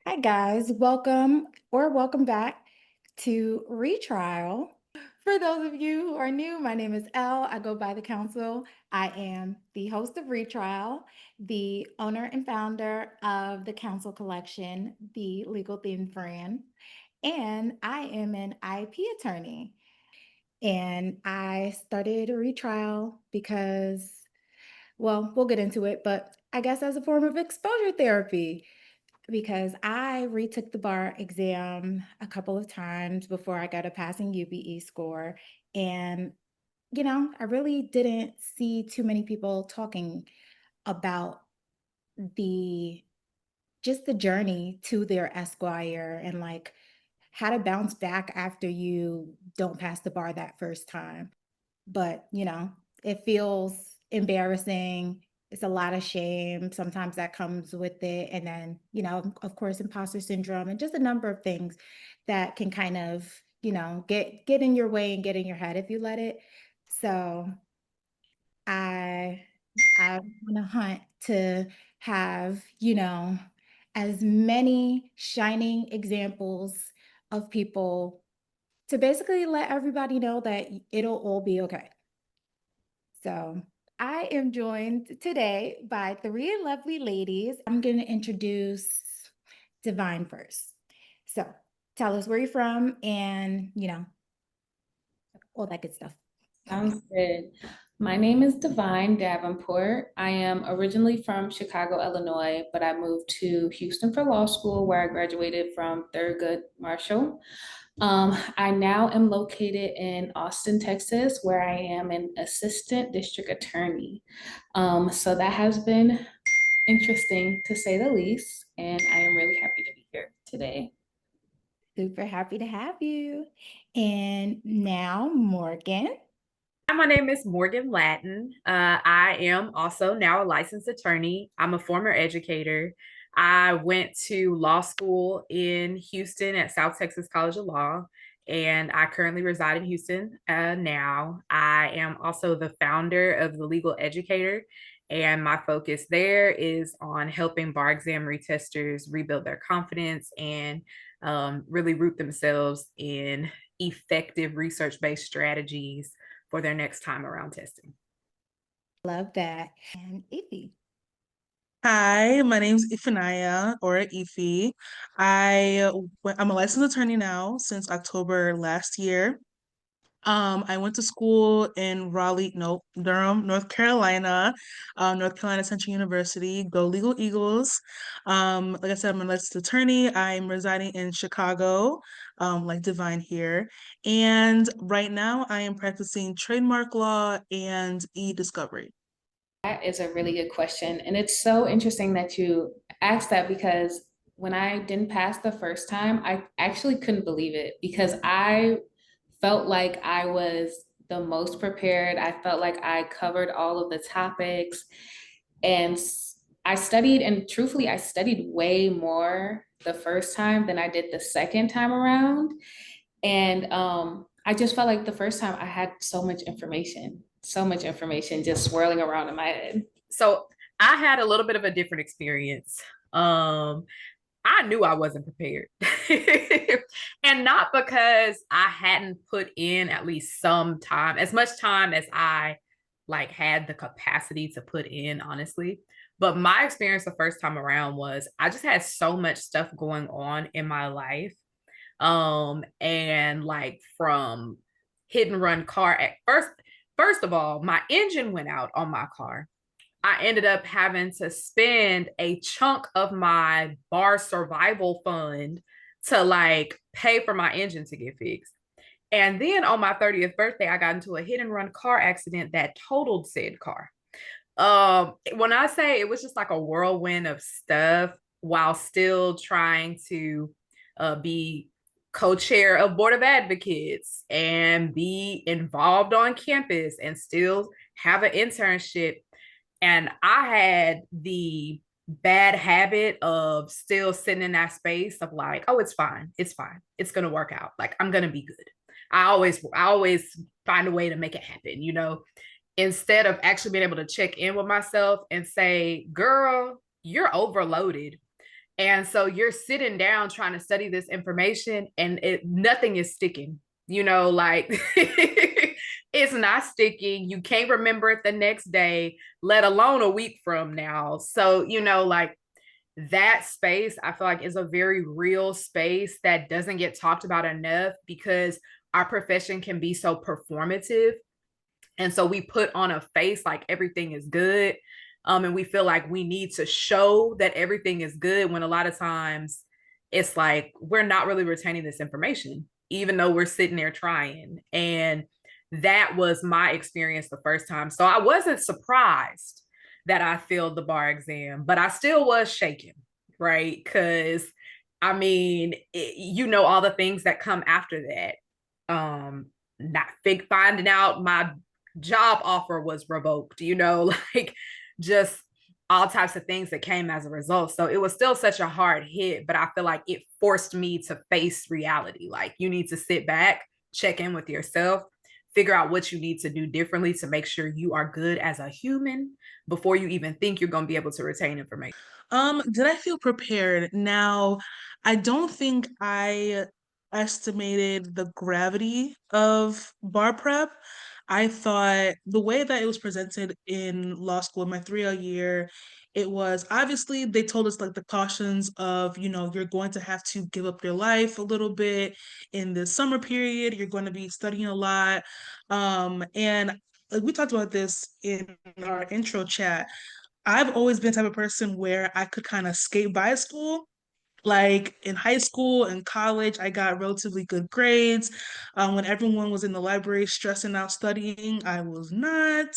Hi, guys. Welcome back to Retrial. For those of you who are new, my name is Elle. I go by the Counsel. I am the host of Retrial, the owner and founder of the Counsel Collection, the legal theme brand, and I am an IP attorney. And I started Retrial because, well, we'll get into it, but I guess as a form of exposure therapy because I retook the bar exam a couple of times before I got a passing UBE score. And, I really didn't see too many people talking about the just the journey to their Esquire and like how to bounce back after you don't pass the bar that first time. But, it feels embarrassing. It's a lot of shame. Sometimes that comes with it. And then, of course, imposter syndrome and just a number of things that can kind of, get in your way and get in your head if you let it. So I I want to hunt to have, as many shining examples of people to basically let everybody know that it'll all be okay. So I am joined today by three lovely ladies. I'm going to introduce Divine first. So tell us where you're from and, all that good stuff. Sounds good. My name is Divine Davenport. I am originally from Chicago, Illinois, but I moved to Houston for law school where I graduated from Thurgood Marshall. I now am located in Austin, Texas, where I am an assistant district attorney. So that has been interesting to say the least, and I am really happy to be here today. Super happy to have you. And now, Morgan. Hi, my name is Morgan Latin. I am also now a licensed attorney. I'm a former educator. I went to law school in Houston at South Texas College of Law, and I currently reside in Houston now. I am also the founder of the Legal Educator, and my focus there is on helping bar exam retesters rebuild their confidence and really root themselves in effective research-based strategies for their next time around testing. Love that. And Ify. Hi, my name's Ifanaya or Ifi. I'm a licensed attorney now since October last year. I went to school in Durham, North Carolina, North Carolina Central University. Go Legal Eagles. Like I said, I'm a licensed attorney. I'm residing in Chicago, like Divine here. And right now I am practicing trademark law and e-discovery. That is a really good question. And it's so interesting that you asked that because when I didn't pass the first time, I actually couldn't believe it because I felt like I was the most prepared. I felt like I covered all of the topics and I studied, and truthfully, I studied way more the first time than I did the second time around. And I just felt like the first time I had so much information just swirling around in my head. So I had a little bit of a different experience. I knew I wasn't prepared. And not because I hadn't put in at least some time, as much time as I like had the capacity to put in, honestly. But my experience the first time around was I just had so much stuff going on in my life. And like from hit and run car at first of all, my engine went out on my car. I ended up having to spend a chunk of my bar survival fund to like pay for my engine to get fixed. And then on my 30th birthday, I got into a hit and run car accident that totaled said car. When I say it was just like a whirlwind of stuff while still trying to be co-chair of board of advocates and be involved on campus and still have an internship, and I had the bad habit of still sitting in that space of like, oh, it's fine, it's gonna work out, like I'm gonna be good. I always find a way to make it happen, instead of actually being able to check in with myself and say, girl, you're overloaded. And so you're sitting down trying to study this information and nothing is sticking, like it's not sticking. You can't remember it the next day, let alone a week from now. So, like that space, I feel like is a very real space that doesn't get talked about enough because our profession can be so performative. And so we put on a face like everything is good. And we feel like we need to show that everything is good when a lot of times it's like we're not really retaining this information, even though we're sitting there trying. And that was my experience the first time. So I wasn't surprised that I failed the bar exam, but I still was shaken, right? Because I mean, all the things that come after that. Not finding out my job offer was revoked, like just all types of things that came as a result. So it was still such a hard hit, but I feel like it forced me to face reality. Like you need to sit back, check in with yourself, figure out what you need to do differently to make sure you are good as a human before you even think you're going to be able to retain information. Did I feel prepared? Now, I don't think I estimated the gravity of bar prep. I thought the way that it was presented in law school in my 3L year, it was obviously they told us like the cautions of, you're going to have to give up your life a little bit in the summer period. You're going to be studying a lot. And like we talked about this in our intro chat. I've always been the type of person where I could kind of skate by school. Like in high school and college, I got relatively good grades. When everyone was in the library stressing out studying, I was not,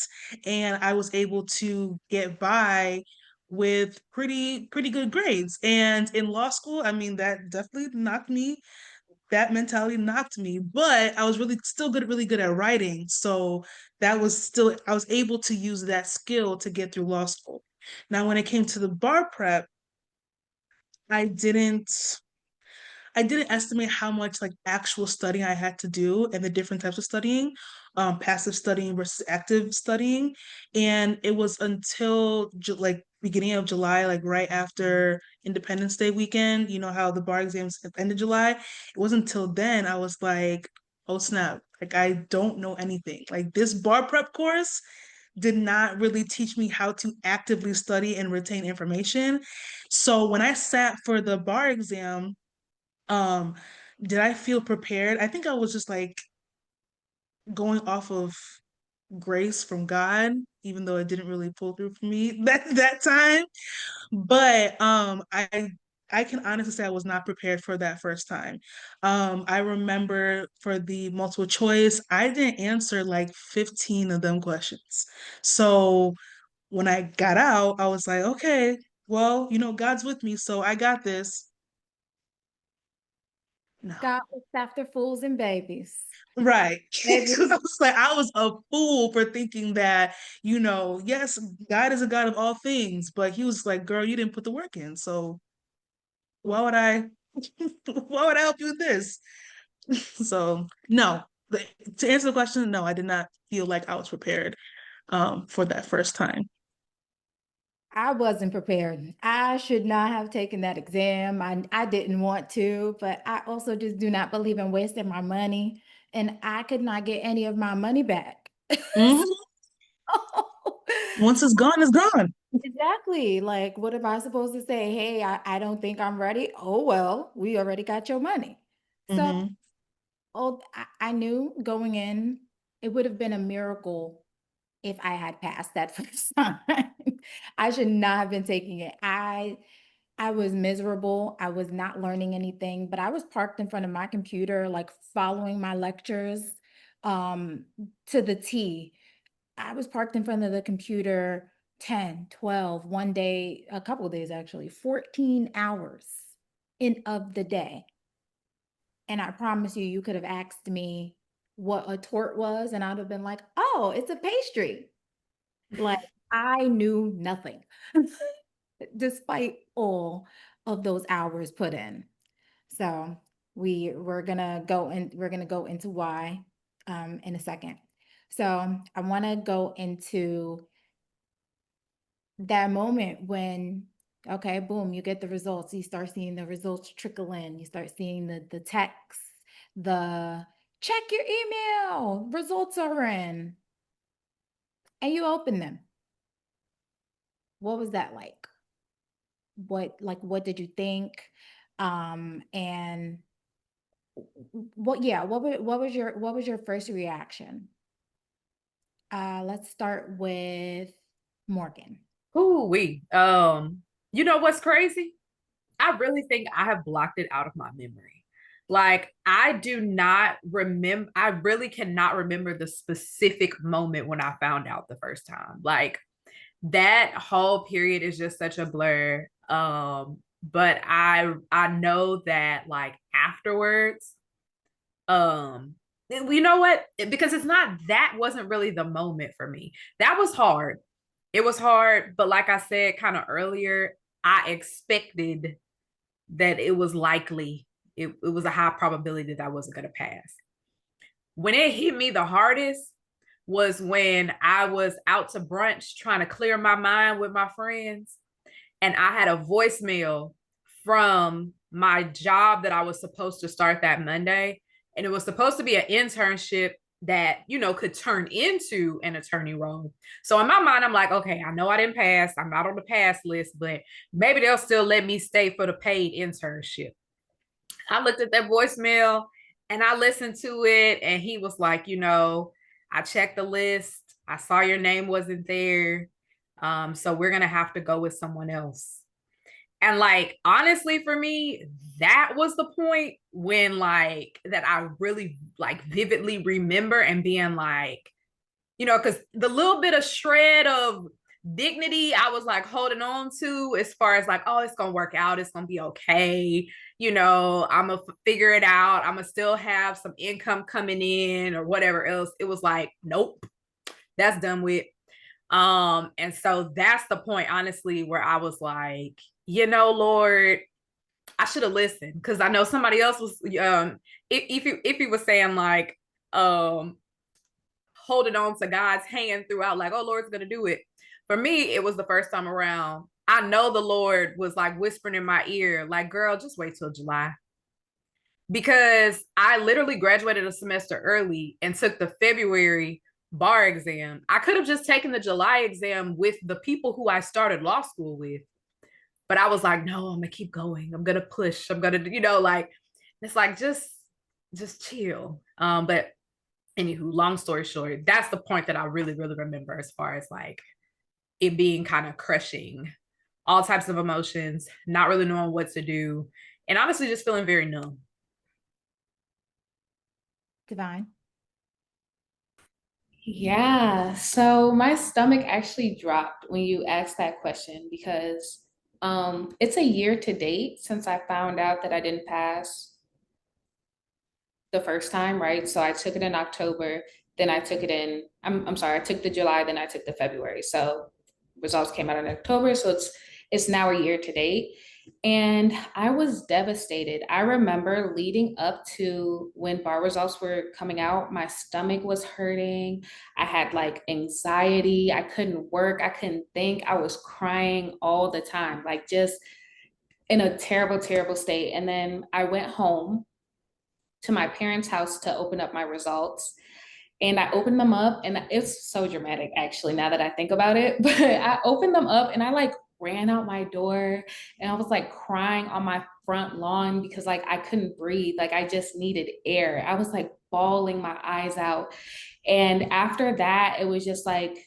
and I was able to get by with pretty good grades. And in law school, I mean, that mentality knocked me, but I was really good at writing. So I was able to use that skill to get through law school. Now, when it came to the bar prep, I didn't I didn't estimate how much like actual studying I had to do and the different types of studying, passive studying versus active studying. And it was until like beginning of July, like right after Independence Day weekend, you know how the bar exams ended July. It wasn't until then I was like, oh snap, like I don't know anything. Like this bar prep course did not really teach me how to actively study and retain information. So when I sat for the bar exam, um, did I feel prepared? I think I was just like going off of grace from God, even though it didn't really pull through for me that time. But I can honestly say I was not prepared for that first time. I remember for the multiple choice, I didn't answer like 15 of them questions. So when I got out, I was like, okay, well, God's with me, so I got this. No. God looks after fools and babies. Right. Baby. Because I was like, I was a fool for thinking that, yes, God is a God of all things, but he was like, girl, you didn't put the work in. So why would I why would I help you with this? So no. To answer the question, no, I did not feel like I was prepared for that first time. I wasn't prepared. I should not have taken that exam. I didn't want to, but I also just do not believe in wasting my money. And I could not get any of my money back. Mhm. Once it's gone, it's gone. Exactly. Like, what am I supposed to say? Hey, I don't think I'm ready. Oh, well, we already got your money. So, Hmm. I knew going in, it would have been a miracle if I had passed that first time. I should not have been taking it. I was miserable. I was not learning anything, but I was parked in front of my computer, like following my lectures um to the T. I was parked in front of the computer 10, 12, one day, a couple of days actually, 14 hours in of the day. And I promise you, you could have asked me what a tort was, and I'd have been like, oh, it's a pastry. Like I knew nothing, despite all of those hours put in. So we're gonna go into why in a second. So I want to go into that moment when Okay, boom, you get the results. You start seeing the results trickle in. You start seeing the text, the check your email, results are in, and you open them. What was that like? What did you think? And what was your first reaction? Let's start with Morgan. Ooh-wee. You know what's crazy? I really think I have blocked it out of my memory. Like, I do not remember, I really cannot remember the specific moment when I found out the first time. Like, that whole period is just such a blur. But I know that like afterwards, you know what? Because it's not, that wasn't really the moment for me. That was hard. It was hard, but like I said kind of earlier, I expected that it was likely, it was a high probability that I wasn't going to pass. When it hit me the hardest was when I was out to brunch trying to clear my mind with my friends, and I had a voicemail from my job that I was supposed to start that Monday. And it was supposed to be an internship that, you know, could turn into an attorney role. So in my mind, I'm like, okay, I know I didn't pass. I'm not on the pass list, but maybe they'll still let me stay for the paid internship. I looked at that voicemail and I listened to it, and he was like, you know, I checked the list. I saw your name wasn't there. So we're going to have to go with someone else. And like, honestly, for me, that was the point when like that I really like vividly remember and being like, you know, because the little bit of shred of dignity I was like holding on to, as far as like, oh, it's gonna work out, it's gonna be okay, you know, I'm gonna figure it out, I'm gonna still have some income coming in or whatever else. It was like, nope, that's done with. And so that's the point, honestly, where I was like, you know, Lord, I should have listened, because I know somebody else was if he was saying like holding on to God's hand throughout, like, oh, Lord's gonna do it. For me, it was the first time around. I know the Lord was like whispering in my ear, like, girl, just wait till July. Because I literally graduated a semester early and took the February bar exam. I could have just taken the July exam with the people who I started law school with. But I was like, no, I'm gonna keep going. I'm gonna push. I'm gonna, you know, like, it's like just chill. But anywho, long story short, that's the point that I really, really remember, as far as like it being kind of crushing, all types of emotions, not really knowing what to do, and honestly just feeling very numb. Divine. Yeah, so my stomach actually dropped when you asked that question, because it's a year to date since I found out that I didn't pass the first time, right? So I took it in October, then I took it in, I'm sorry, I took the July, then I took the February. So results came out in October, so it's now a year to date. And I was devastated. I remember leading up to when bar results were coming out, my stomach was hurting. I had like anxiety. I couldn't work. I couldn't think. I was crying all the time, like just in a terrible, terrible state. And then I went home to my parents' house to open up my results. And I opened them up, and it's so dramatic, actually, now that I think about it. But I opened them up and I like ran out my door, and I was like crying on my front lawn because like I couldn't breathe. Like I just needed air. I was like bawling my eyes out. And after that, it was just like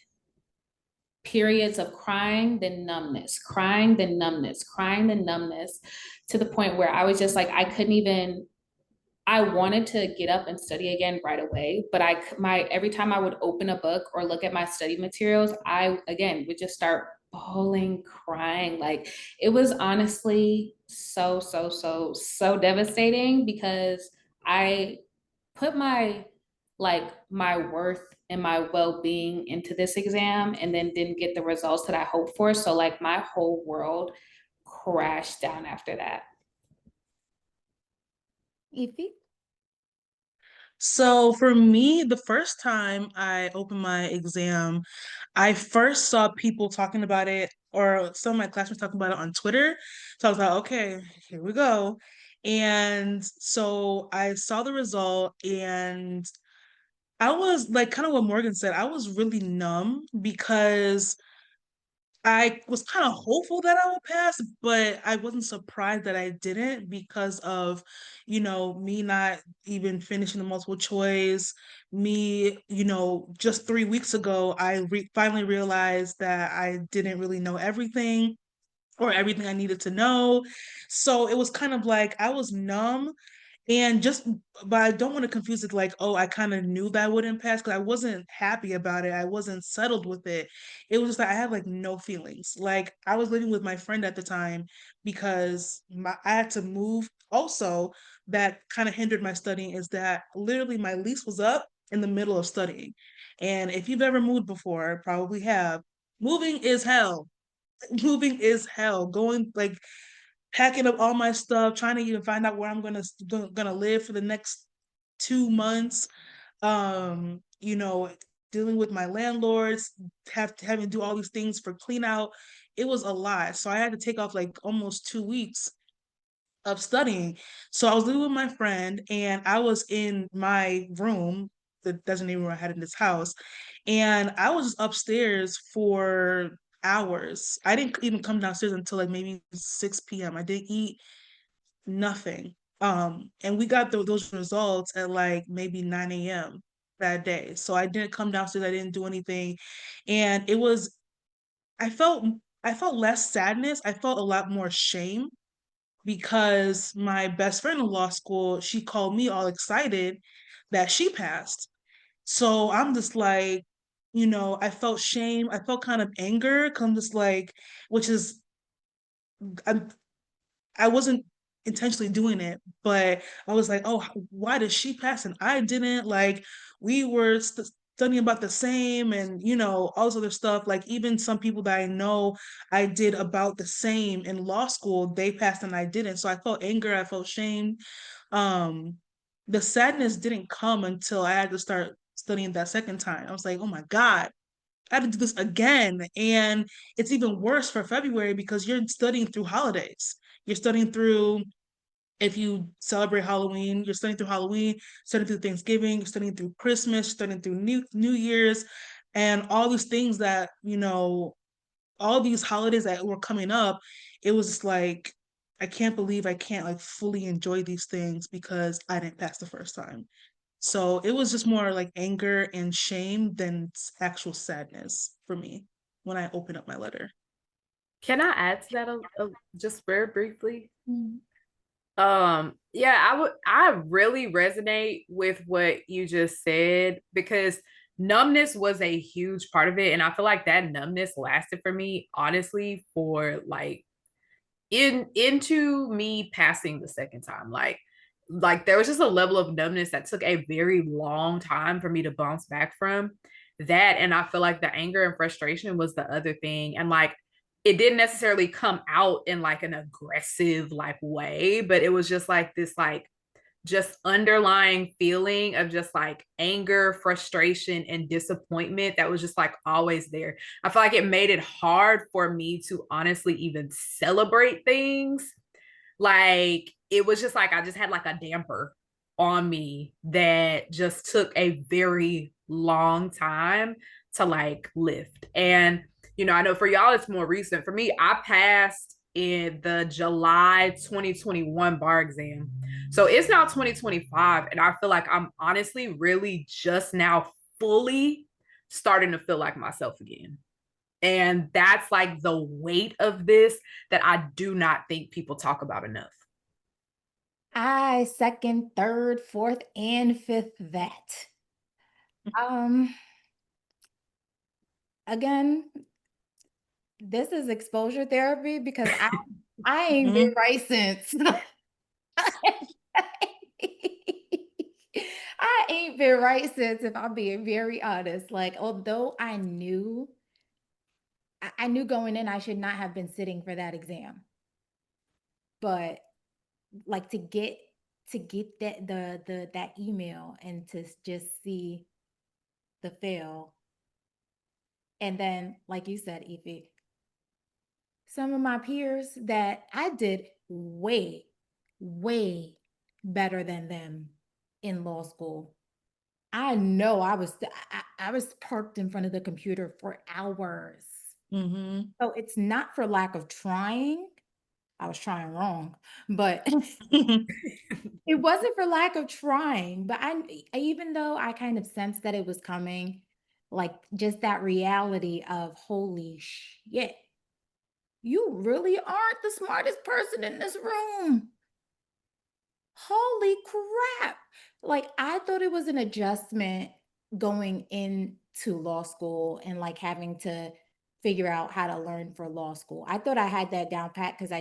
periods of crying, then numbness, crying, then numbness, crying, then numbness, to the point where I was just like, I couldn't even, I wanted to get up and study again right away, but every time I would open a book or look at my study materials, I again would just start bawling, crying. Like it was honestly so devastating, because I put my worth and my well-being into this exam, and then didn't get the results that I hoped for. So like my whole world crashed down after that. Ify. So for me, the first time I opened my exam, I first saw people talking about it or some of my classmates talking about it on Twitter. So I was like, okay, here we go. And so I saw the result, and I was like, kind of what Morgan said, I was really numb because I was kind of hopeful that I would pass, but I wasn't surprised that I didn't because of, me not even finishing the multiple choice. Me, just 3 weeks ago, I finally realized that I didn't really know everything or everything I needed to know. So it was kind of like I was numb, and just, but I don't want to confuse it like, oh, I kind of knew that I wouldn't pass because I wasn't happy about it. I wasn't settled with it. It was just like I had like no feelings. Like I was living with my friend at the time because I had to move. Also, that kind of hindered my studying is that literally my lease was up in the middle of studying. And if you've ever moved before, probably have, moving is hell. Moving is hell. Going like packing up all my stuff, trying to even find out where I'm gonna live for the next 2 months. You know, dealing with my landlords, having to do all these things for clean out. It was a lot. So I had to take off like almost 2 weeks of studying. So I was living with my friend, and I was in my room, the designated room I had in this house, and I was just upstairs for hours. I didn't even come downstairs until like maybe 6 p.m. I didn't eat nothing. And we got those results at like maybe 9 a.m. that day. So I didn't come downstairs, I didn't do anything. And it was I felt I felt less sadness. I felt a lot more shame because my best friend in law school, she called me all excited that she passed. So I'm just like, I felt shame. I felt kind of anger. Come just like, which is, I, I wasn't intentionally doing it, but I was like, oh, why did she pass and I didn't? Like, we were studying about the same, and all this other stuff. Like, even some people that I know I did about the same in law school, they passed and I didn't. So I felt anger, I felt shame. Um, the sadness didn't come until I had to start studying that second time. I was like, oh my God, I had to do this again. And it's even worse for February because you're studying through holidays. You're studying through, if you celebrate Halloween, you're studying through Halloween, studying through Thanksgiving, you're studying through Christmas, studying through New Year's, and all these things that, all these holidays that were coming up. It was just like, I can't believe I can't like fully enjoy these things because I didn't pass the first time. So it was just more like anger and shame than actual sadness for me when I opened up my letter. Can I add to that just very briefly? Mhm. Yeah, I really resonate with what you just said because numbness was a huge part of it. And I feel like that numbness lasted for me, honestly, for like into me passing the second time. Like there was just a level of numbness that took a very long time for me to bounce back from that. And I feel like the anger and frustration was the other thing. And like it didn't necessarily come out in like an aggressive like way, but it was just like this like just underlying feeling of just like anger, frustration, and disappointment that was just like always there. I feel like it made it hard for me to honestly even celebrate things. Like it was just like I just had like a damper on me that just took a very long time to like lift. And I know for y'all it's more recent. For me, I passed in the July 2021 bar exam. So it's now 2025 and I feel like I'm honestly really just now fully starting to feel like myself again. And that's like the weight of this that I do not think people talk about enough. I second, third, fourth, and fifth that. Um, again, this is exposure therapy because I ain't been Mhm. right since. I ain't been right since, if I'm being very honest. Like, although I knew going in I should not have been sitting for that exam. But like to get that email and to just see the fail. And then, like you said, Evie, some of my peers that I did way, way better than them in law school. I know I was parked in front of the computer for hours. Mm-hmm. So it's not for lack of trying. I was trying wrong, but it wasn't for lack of trying. But even though I kind of sensed that it was coming, like just that reality of holy shit, you really aren't the smartest person in this room. Holy crap. Like, I thought it was an adjustment going into law school and like having to figure out how to learn for law school. I thought I had that down pat because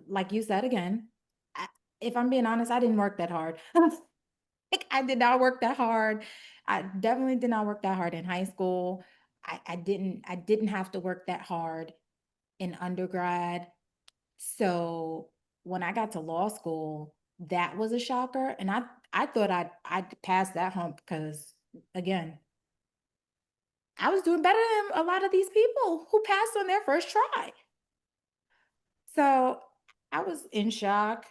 like you said again, I, if I'm being honest, I didn't work that hard. Like, I did not work that hard. I definitely did not work that hard in high school. I didn't have to work that hard in undergrad. So when I got to law school, that was a shocker. And I thought I'd pass that hump because again, I was doing better than a lot of these people who passed on their first try. So I was in shock.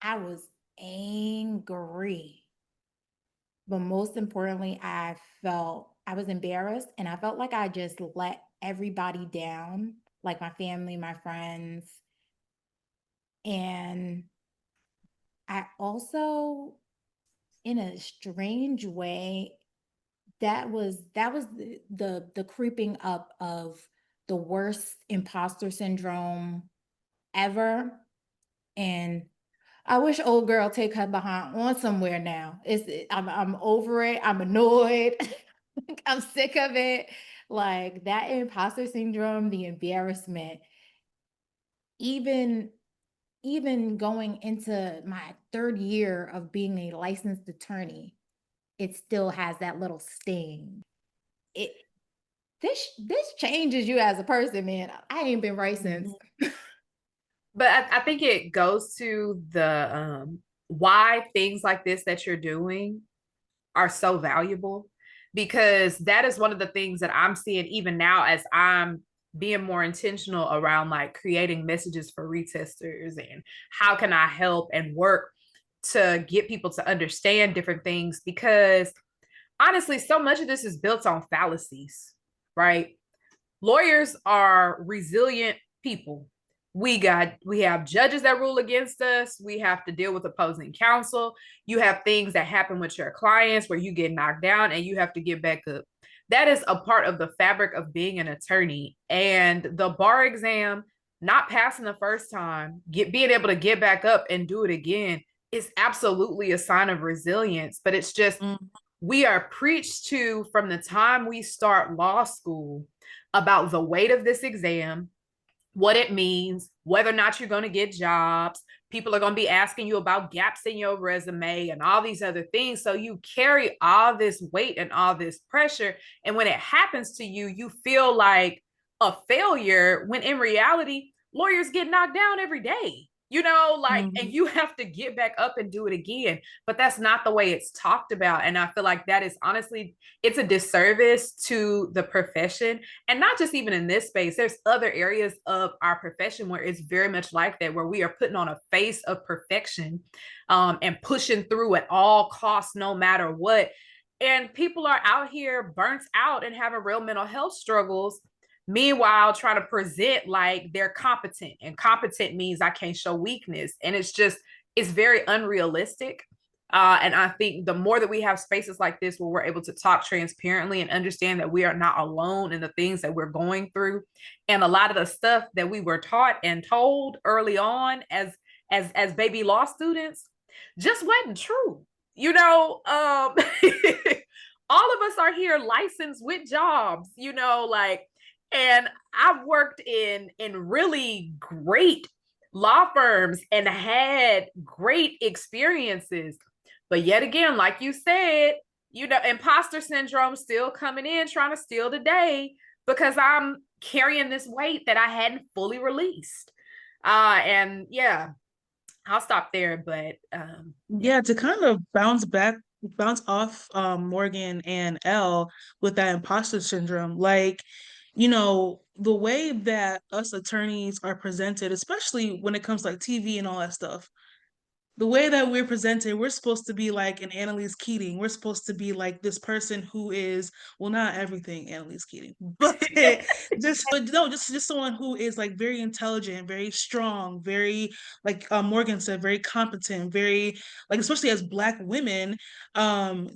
I was angry. But most importantly, I was embarrassed and I felt like I just let everybody down, like my family, my friends. And I also, in a strange way, that was the creeping up of the worst imposter syndrome ever. And I wish old girl take her behind on somewhere now. I'm over it. I'm annoyed. I'm sick of it. Like that imposter syndrome, the embarrassment, even even going into my third year of being a licensed attorney, it still has that little sting. It this changes you as a person, man. I ain't been right since. But I think it goes to the why things like this that you're doing are so valuable, because that is one of the things that I'm seeing even now as I'm being more intentional around like creating messages for retesters and how can I help and work to get people to understand different things, because honestly so much of this is built on fallacies, right? Lawyers are resilient people. We have judges that rule against us. We have to deal with opposing counsel. You have things that happen with your clients where you get knocked down and you have to get back up. That is a part of the fabric of being an attorney. And the bar exam, not passing the first time, being able to get back up and do it again is absolutely a sign of resilience. But it's just, we are preached to from the time we start law school about the weight of this exam, what it means, whether or not you're going to get jobs. People are going to be asking you about gaps in your resume and all these other things. So you carry all this weight and all this pressure. And when it happens to you, you feel like a failure when in reality, lawyers get knocked down every day. And you have to get back up and do it again. But that's not the way it's talked about. And I feel like that is honestly, it's a disservice to the profession. And not just even in this space, there's other areas of our profession where it's very much like that, where we are putting on a face of perfection and pushing through at all costs, no matter what. And people are out here burnt out and having real mental health struggles. Meanwhile, trying to present like they're competent, and competent means I can't show weakness. And it's very unrealistic. And I think the more that we have spaces like this where we're able to talk transparently and understand that we are not alone in the things that we're going through, and a lot of the stuff that we were taught and told early on as baby law students just wasn't true. All of us are here licensed with jobs, and I've worked in really great law firms and had great experiences. But yet again, like you said, imposter syndrome still coming in, trying to steal the day because I'm carrying this weight that I hadn't fully released. And yeah, I'll stop there. But Yeah, to kind of bounce off Morgan and Elle with that imposter syndrome, like, the way that us attorneys are presented, especially when it comes to like TV and all that stuff, the way that we're presented, we're supposed to be like an Annalise Keating. We're supposed to be like this person who is, well, not everything Annalise Keating, but just no, just someone who is like very intelligent, very strong, very like Morgan said, very competent, very like especially as Black women,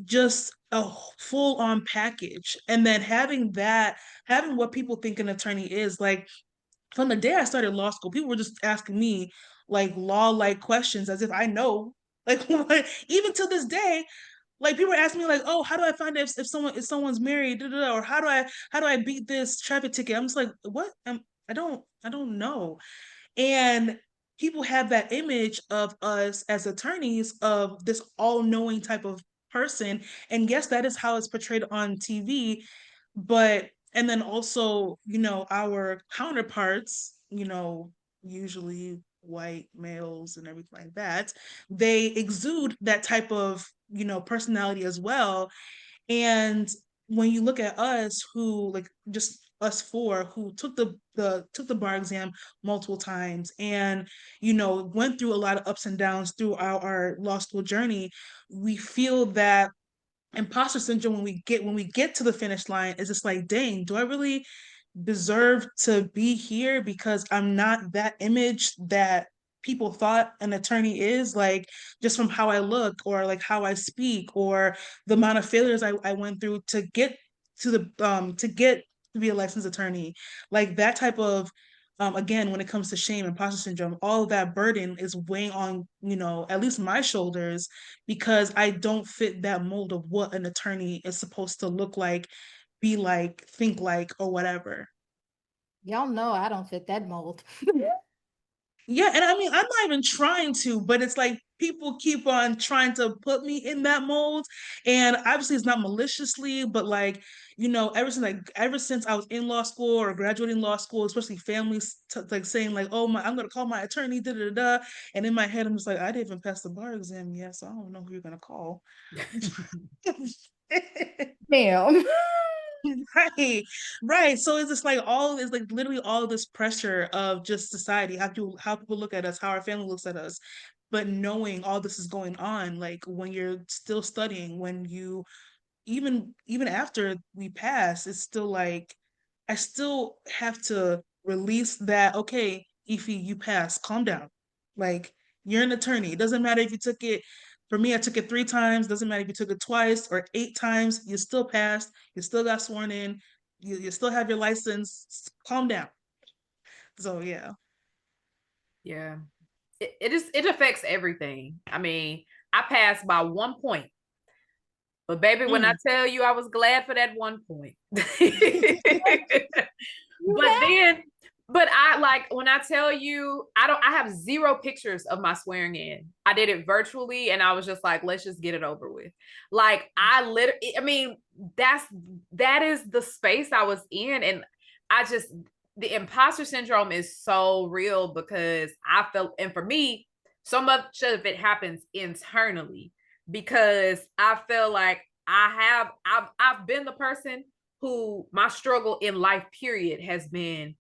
just a full on package. And then having what people think an attorney is like from the day I started law school, people were just asking me like law like questions as if I know. Like even to this day, like people are asking me like, oh, how do I find out if someone's married, da, da, da, or how do I beat this traffic ticket? I'm just like, what? I don't know. And people have that image of us as attorneys of this all-knowing type of person. And yes, that is how it's portrayed on TV. But and then also, our counterparts, usually white males and everything like that, they exude that type of, personality as well. And when you look at us who like just us four who took the bar exam multiple times and went through a lot of ups and downs through our law school journey, we feel that imposter syndrome when we get to the finish line is just like, dang, do I really deserve to be here because I'm not that image that people thought an attorney is, like just from how I look or like how I speak or the amount of failures I went through to get to be a licensed attorney, like that type of again, when it comes to shame, imposter syndrome, all of that burden is weighing on, at least my shoulders because I don't fit that mold of what an attorney is supposed to look like, be like, think like, or whatever. Y'all know I don't fit that mold. Yeah, and I mean, I'm not even trying to, but it's like people keep on trying to put me in that mold, and obviously it's not maliciously, but like, ever since I was in law school or graduating law school, especially families like saying like, "Oh my, I'm gonna call my attorney," da da da, and in my head I'm just like, I didn't even pass the bar exam yet, so I don't know who you're gonna call. Damn. Right, right. So it's just like all it's like literally all this pressure of just society, how people look at us, how our family looks at us. But knowing all this is going on, like when you're still studying, when you even after we pass, it's still like I still have to release that, okay, Ify, you passed, calm down. Like you're an attorney. It doesn't matter if you took it, for me, I took it 3 times, doesn't matter if you took it twice or 8 times, you still passed, you still got sworn in, you still have your license. Calm down. So yeah. Yeah. It affects everything. I mean, I passed by 1 point. But baby, when I Mm. tell you I was glad for that 1 point. You But then, but I like when I tell you, I have zero pictures of my swearing in. I did it virtually and I was just like, let's just get it over with. Like I mean, that is the space I was in. And I just the imposter syndrome is so real because I felt, and for me, so much of it happens internally because I feel like I've been the person who my struggle in life period has been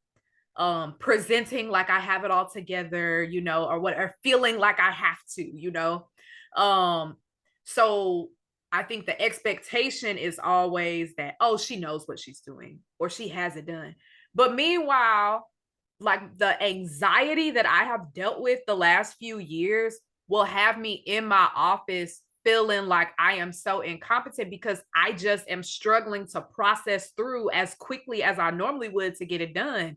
presenting like I have it all together, or whatever, feeling like I have to. Um so I think the expectation is always that, oh, she knows what she's doing or she has it done. But meanwhile, like the anxiety that I have dealt with the last few years will have me in my office feeling like I am so incompetent because I just am struggling to process through as quickly as I normally would to get it done.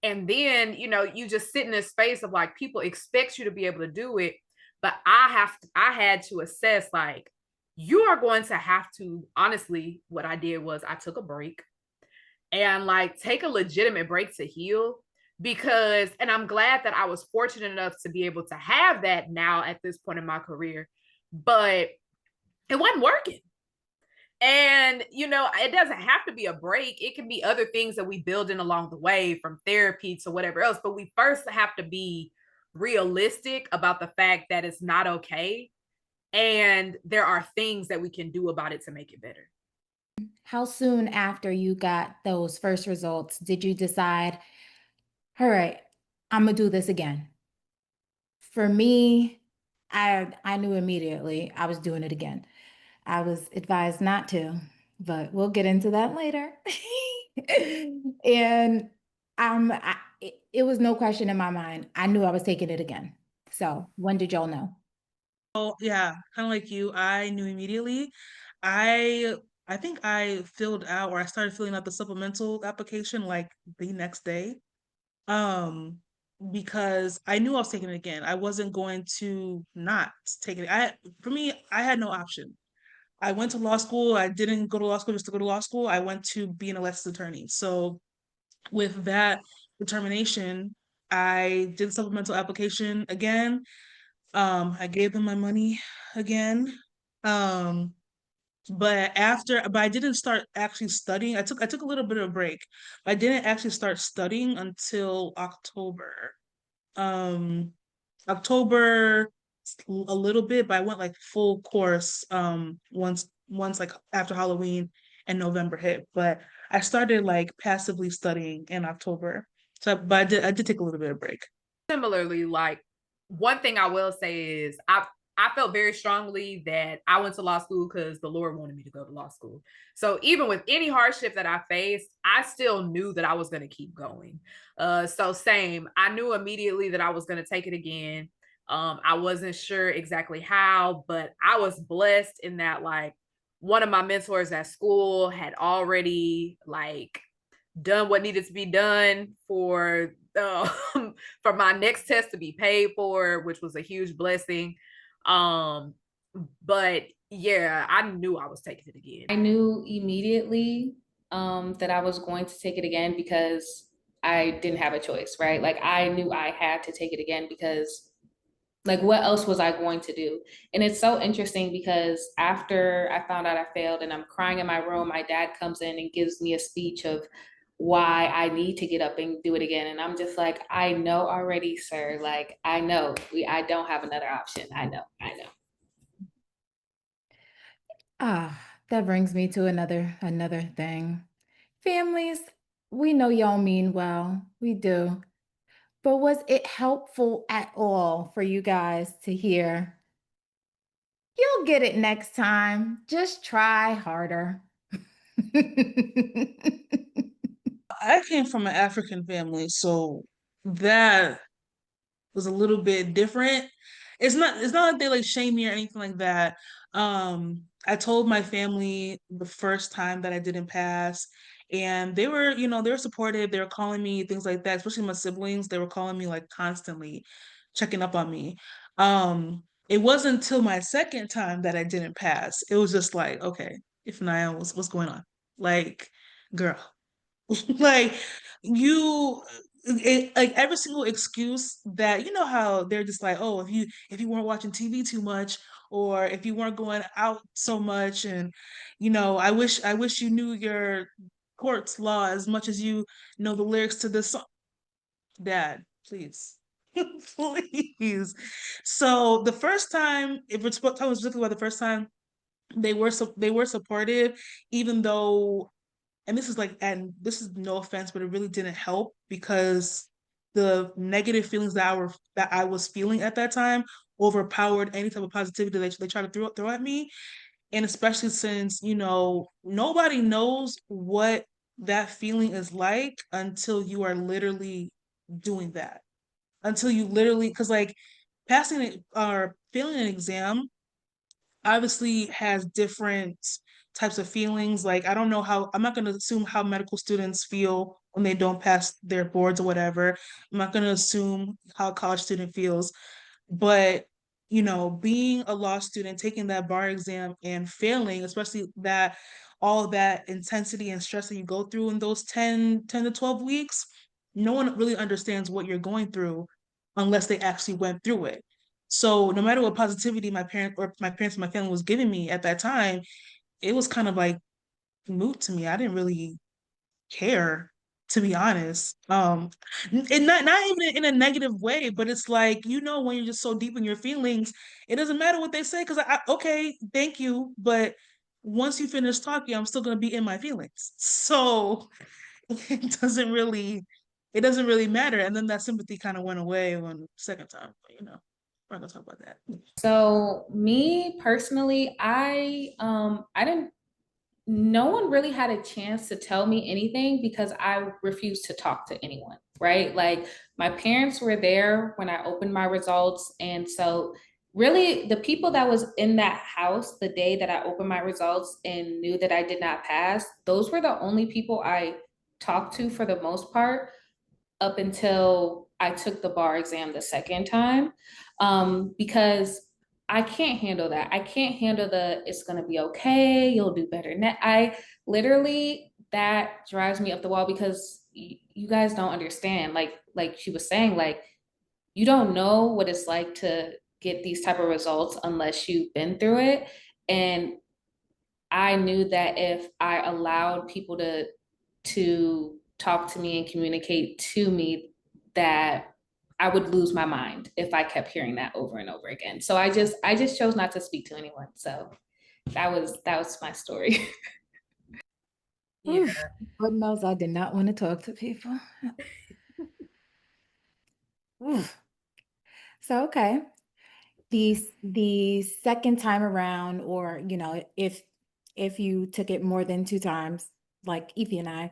And then, you just sit in this space of like people expect you to be able to do it. But I had to assess like, you are going to have to, honestly, what I did was I took a break and like take a legitimate break to heal because, and I'm glad that I was fortunate enough to be able to have that now at this point in my career, but it wasn't working. And, it doesn't have to be a break. It can be other things that we build in along the way, from therapy to whatever else. But we first have to be realistic about the fact that it's not okay. And there are things that we can do about it to make it better. How soon after you got those first results did you decide, all right, I'm gonna do this again? For me, I knew immediately I was doing it again. I was advised not to, but we'll get into that later. And it was no question in my mind. I knew I was taking it again. So when did y'all know? Oh, yeah, kind of like you. I knew immediately. I I think I filled out or I started filling out the supplemental application like the next day. Um, because I knew I was taking it again. I wasn't going to not take it. For me, I had no option. I went to law school. I didn't go to law school just to go to law school. I went to be an licensed attorney. So with that determination, I did the supplemental application again. I gave them my money again. Um, but I didn't start actually studying. I took a little bit of a break. I didn't actually start studying until October. Um, October a little bit, but I went like full course once like after Halloween and November hit. But I started like passively studying in October. So but I did take a little bit of break. Similarly, like one thing I will say is I felt very strongly that I went to law school because the Lord wanted me to go to law school. So even with any hardship that I faced, I still knew that I was going to keep going. So same, I knew immediately that I was going to take it again. I wasn't sure exactly how, but I was blessed in that like one of my mentors at school had already like done what needed to be done for my next test to be paid for, which was a huge blessing. Um, but yeah, I knew I was taking it again. I knew immediately that I was going to take it again because I didn't have a choice, right? Like I knew I had to take it again because like what else was I going to do? And it's so interesting because after I found out I failed and I'm crying in my room, my dad comes in and gives me a speech of why I need to get up and do it again. And I'm just like, I know already, sir. Like I know I don't have another option. I know. Ah, that brings me to another thing. Families, we know y'all mean well. We do. But was it helpful at all for you guys to hear, you'll get it next time. Just try harder. I came from an African family, so that was a little bit different. It's not like they like shame me or anything like that. I told my family the first time that I didn't pass, and they were supportive. They were calling me things like that, especially my siblings. They were calling me like constantly, checking up on me. It wasn't until my second time that I didn't pass. It was just like, okay, if Naya, what's going on? Like, girl, like like every single excuse that how they're just like, oh, if you weren't watching TV too much, or if you weren't going out so much, and I wish you knew your court's law as much as you know the lyrics to this song. Dad, please. Please. So the first time, if we're talking specifically about the first time, they were supportive, even though, and this is no offense, but it really didn't help because the negative feelings that I was feeling at that time overpowered any type of positivity that they try to throw at me. And especially since, nobody knows what that feeling is like until you are literally doing that. Until you literally, because like passing it or failing an exam obviously has different types of feelings. Like, I don't know how, I'm not going to assume how medical students feel when they don't pass their boards or whatever. I'm not going to assume how a college student feels. But, being a law student, taking that bar exam and failing, especially that all that intensity and stress that you go through in those 10 to 12 weeks, no one really understands what you're going through unless they actually went through it. So no matter what positivity my parents and my family was giving me at that time, it was kind of like moot to me. I didn't really care, to be honest. And not even in a negative way, but it's like, when you're just so deep in your feelings, it doesn't matter what they say, because okay, thank you, but once you finish talking, I'm still gonna be in my feelings. So it doesn't really matter. And then that sympathy kind of went away on the second time. But, we're not gonna talk about that. So me personally, I didn't, no one really had a chance to tell me anything because I refused to talk to anyone, right? Like my parents were there when I opened my results. And so really the people that was in that house the day that I opened my results and knew that I did not pass, those were the only people I talked to for the most part up until I took the bar exam the second time, because I can't handle that. I can't handle the it's gonna be okay, you'll do better. I literally, that drives me up the wall because you guys don't understand. Like she was saying, like you don't know what it's like to get these type of results unless you've been through it. And I knew that if I allowed people to talk to me and communicate to me, that I would lose my mind if I kept hearing that over and over again. So I just chose not to speak to anyone. So that was my story. Yeah. Oof. Lord knows I did not want to talk to people. Oof. So okay. The second time around, or if you took it more than two times, like Evie and I,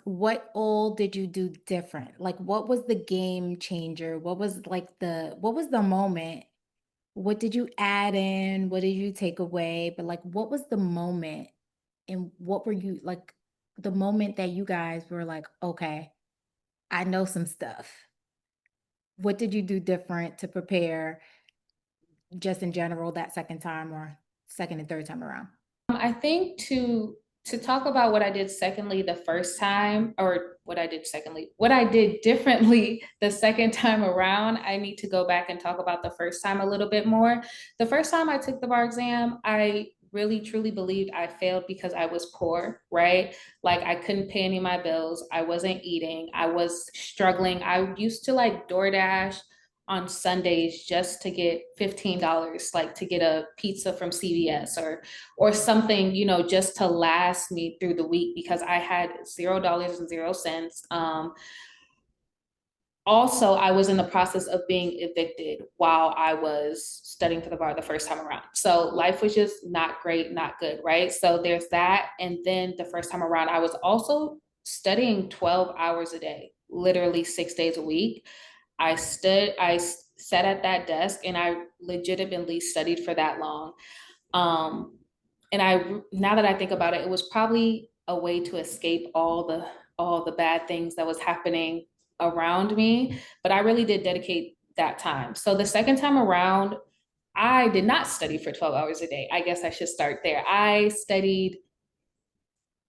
what all did you do different? Like what was the game changer? What was the moment? What did you add in? What did you take away? But like what was the moment, and what were you like, the moment that you guys were like, okay, I know some stuff. What did you do different to prepare, just in general, that second time or second and third time around? I think to talk about what I did secondly the first time, or what I did differently the second time around, I need to go back and talk about the first time a little bit more. The first time I took the bar exam, I really truly believed I failed because I was poor, right? Like I couldn't pay any of my bills. I wasn't eating. I was struggling. I used to like DoorDash on Sundays just to get $15, like to get a pizza from CVS or something, just to last me through the week because I had $0.00. Also, I was in the process of being evicted while I was studying for the bar the first time around. So life was just not great, not good, right? So there's that. And then the first time around, I was also studying 12 hours a day, literally 6 days a week. I sat at that desk and I legitimately studied for that long. Um, and now that I think about it, it was probably a way to escape all the bad things that was happening around me. But I really did dedicate that time. So the second time around, I did not study for 12 hours a day. I guess I should start there. I studied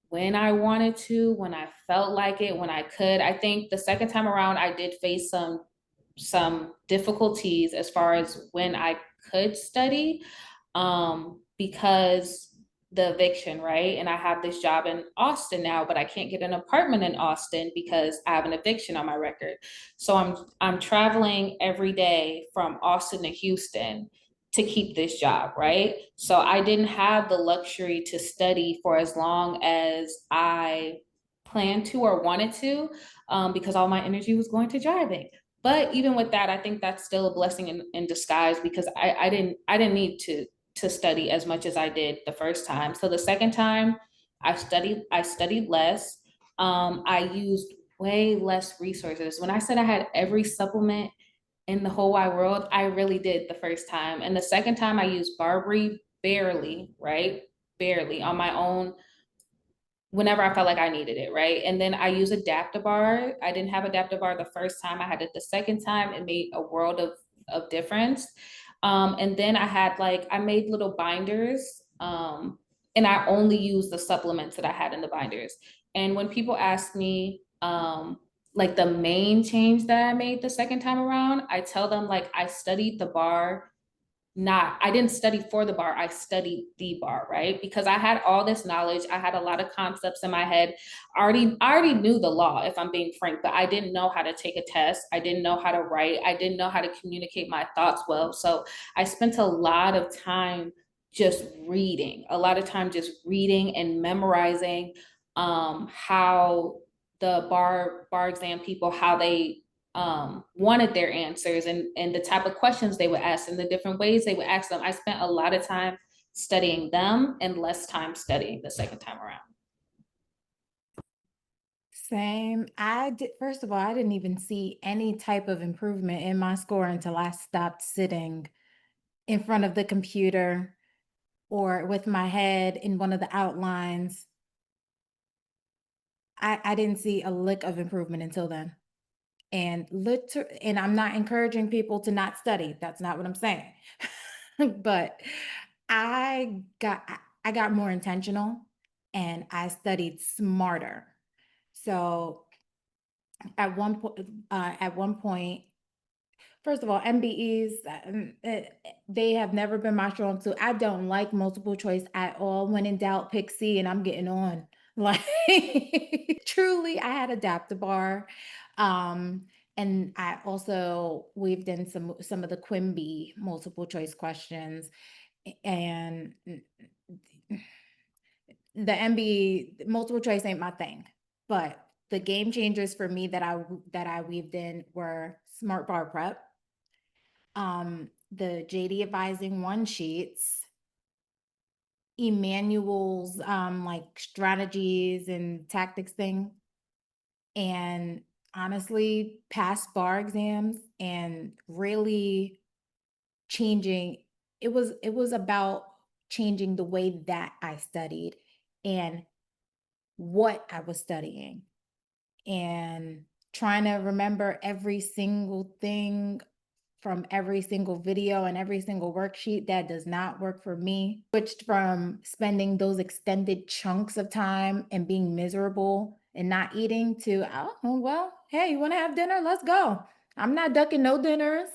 when I wanted to, when I felt like it, when I could. I think the second time around, I did face some difficulties as far as when I could study, because the eviction, right? And I have this job in Austin now, but I can't get an apartment in Austin because I have an eviction on my record. So I'm traveling every day from Austin to Houston to keep this job, right? So I didn't have the luxury to study for as long as I planned to or wanted to, because all my energy was going to driving. But even with that, I think that's still a blessing in disguise because I didn't need to study as much as I did the first time. So the second time I studied less. I used way less resources. When I said I had every supplement in the whole wide world, I really did the first time. And the second time I used Barbary barely, right? Barely on my own whenever I felt like I needed it, right? And then I use Adaptabar. I didn't have Adaptabar the first time. I had it the second time. It made a world of difference. And then I made little binders, and I only used the supplements that I had in the binders. And when people ask me, like the main change that I made the second time around, I tell them like I studied the bar, not I didn't study for the bar, I studied the bar, right? Because I had all this knowledge, I had a lot of concepts in my head. I already knew the law, if I'm being frank, but I didn't know how to take a test, I didn't know how to write, I didn't know how to communicate my thoughts well. So I spent a lot of time just reading, a lot of time just reading and memorizing how the bar exam people, how they wanted their answers, and the type of questions they would ask and the different ways they would ask them. I spent a lot of time studying them and less time studying the second time around. Same. I did, first of all, I didn't even see any type of improvement in my score until I stopped sitting in front of the computer or with my head in one of the outlines. I didn't see a lick of improvement until then. And I'm not encouraging people to not study. That's not what I'm saying. But I got more intentional and I studied smarter. So at one point, first of all, MBEs, they have never been my strong suit. I don't like multiple choice at all. When in doubt, pick C and I'm getting on. Like truly, I had adaptive bar. Um, and I also weaved in some of the Quimby multiple choice questions. And the MBE multiple choice ain't my thing. But the game changers for me that I weaved in were Smart Bar Prep, the JD Advising one sheets, Emmanuel's like strategies and tactics thing, and honestly, past bar exams and really changing. It was about changing the way that I studied and what I was studying and trying to remember every single thing from every single video and every single worksheet. That does not work for me. Switched from spending those extended chunks of time and being miserable and not eating to, oh, well, hey, you want to have dinner? Let's go. I'm not ducking no dinners.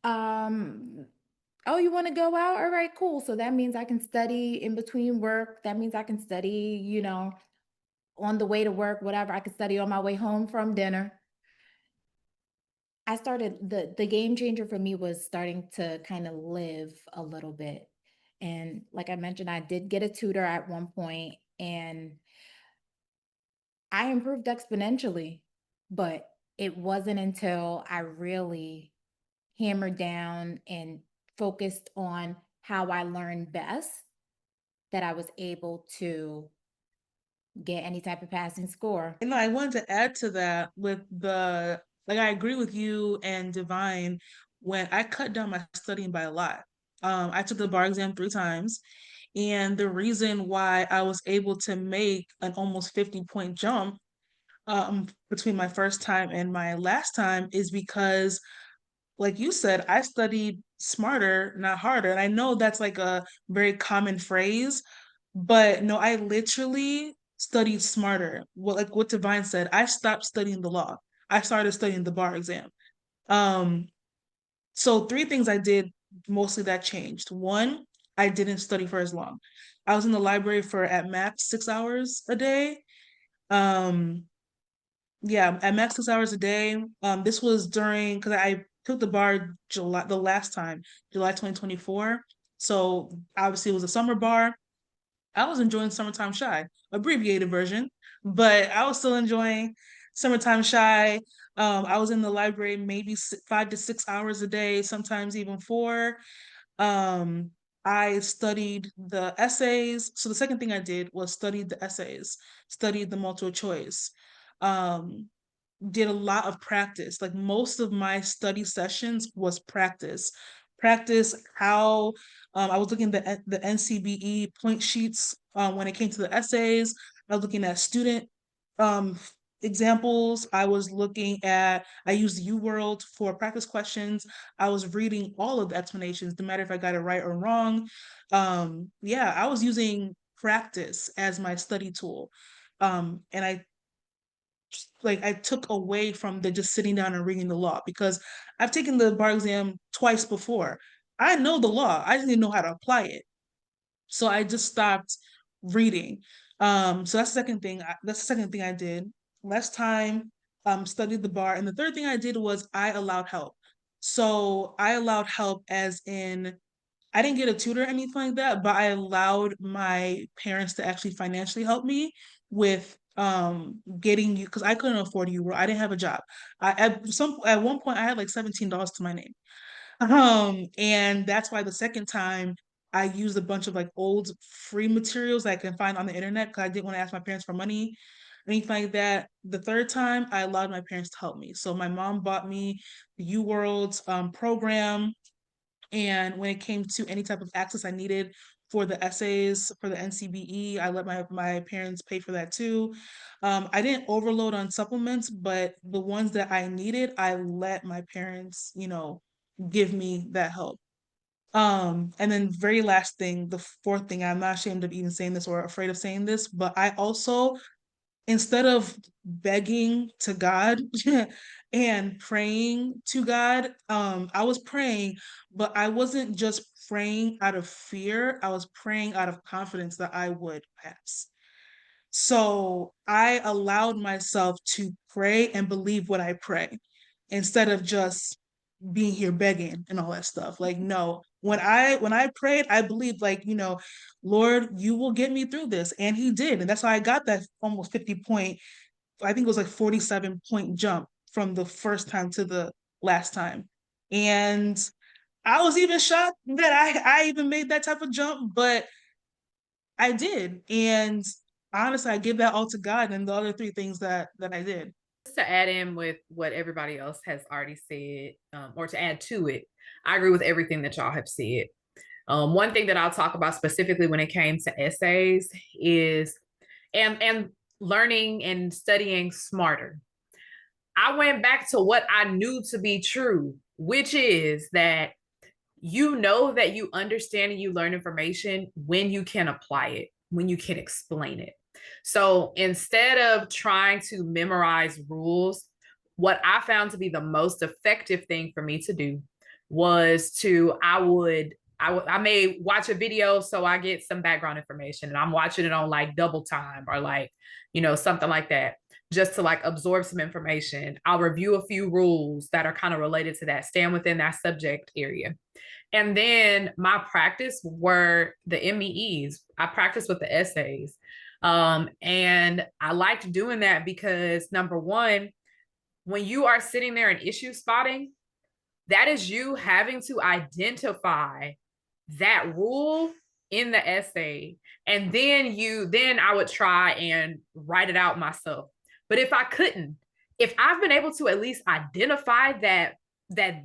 Oh, you want to go out? All right, cool. So that means I can study in between work. That means I can study, on the way to work, whatever. I could study on my way home from dinner. I started the game changer for me was starting to kind of live a little bit. And like I mentioned, I did get a tutor at one point and I improved exponentially, but it wasn't until I really hammered down and focused on how I learned best that I was able to get any type of passing score. And I wanted to add to that with I agree with you and Divine when I cut down my studying by a lot. I took the bar exam 3 times, and the reason why I was able to make an almost 50-point jump between my first time and my last time is because, like you said, I studied smarter, not harder. And I know that's like a very common phrase, but no, I literally studied smarter. Well, like what Divine said, I stopped studying the law. I started studying the bar exam. Um, so 3 things I did mostly that changed. One, I didn't study for as long. I was in the library for at max 6 hours a day. Um, yeah, at max 6 hours a day. This was during because I took the bar July the last time, July 2024. So obviously it was a summer bar. I was enjoying Summertime Shy, abbreviated version, but I was still enjoying Summertime Shy. I was in the library maybe 5 to 6 hours a day, sometimes even 4. Um, I studied the essays. So the second thing I did was studied the essays, studied the multiple choice. Um, did a lot of practice. Like most of my study sessions was practice how I was looking at the NCBE point sheets when it came to the essays. I was looking at student um, examples. I used UWorld for practice questions. I was reading all of the explanations, no matter if I got it right or wrong. Yeah, I was using practice as my study tool. And I took away from the just sitting down and reading the law because I've taken the bar exam twice before. I know the law. I just didn't know how to apply it. So I just stopped reading. So that's the second thing. That's the second thing I did. Less time, studied the bar. And the third thing I did was I allowed help. So I allowed help as in I didn't get a tutor or anything like that, but I allowed my parents to actually financially help me with getting you, because I couldn't afford you. I didn't have a job. At one point I had like $17 to my name. And that's why the second time I used a bunch of like old free materials I can find on the internet because I didn't want to ask my parents for money, anything like that. The third time I allowed my parents to help me. So my mom bought me the UWorld program, and when it came to any type of access I needed for the essays for the NCBE, I let my parents pay for that too. I didn't overload on supplements, but the ones that I needed, I let my parents, give me that help. And then very last thing, the fourth thing, I'm not ashamed of even saying this or afraid of saying this, but I also, instead of begging to God and praying to God, I was praying, but I wasn't just praying out of fear. I was praying out of confidence that I would pass. So I allowed myself to pray and believe what I pray instead of just being here begging and all that stuff. Like, no, when I prayed, I believed, like, Lord, you will get me through this. And he did. And that's how I got that almost 50 point, I think it was like 47 point jump from the first time to the last time. And I was even shocked that I even made that type of jump, but I did. And honestly, I give that all to God and the other three things that I did. Just to add in with what everybody else has already said, or to add to it, I agree with everything that y'all have said. One thing that I'll talk about specifically when it came to essays is and learning and studying smarter. I went back to what I knew to be true, which is that you know that you understand and you learn information when you can apply it, when you can explain it. So instead of trying to memorize rules, what I found to be the most effective thing for me to do was I may watch a video so I get some background information, and I'm watching it on like double time or like, something like that, just to like absorb some information. I'll review a few rules that are kind of related to that, stand within that subject area. And then my practice were the MEEs. I practiced with the essays. And I liked doing that because, number one, when you are sitting there and issue spotting, that is you having to identify that rule in the essay. And then I would try and write it out myself. But if I couldn't, if I've been able to at least identify that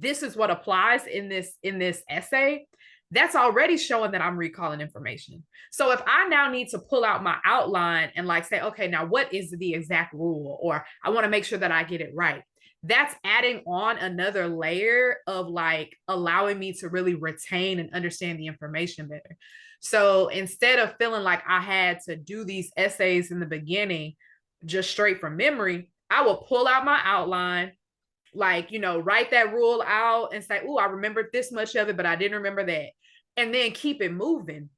this is what applies in this essay, that's already showing that I'm recalling information. So if I now need to pull out my outline and like say, okay, now what is the exact rule? Or I want to make sure that I get it right. That's adding on another layer of like allowing me to really retain and understand the information better. So instead of feeling like I had to do these essays in the beginning just straight from memory, I will pull out my outline, like, write that rule out and say, oh, I remembered this much of it, but I didn't remember that. And then keep it moving.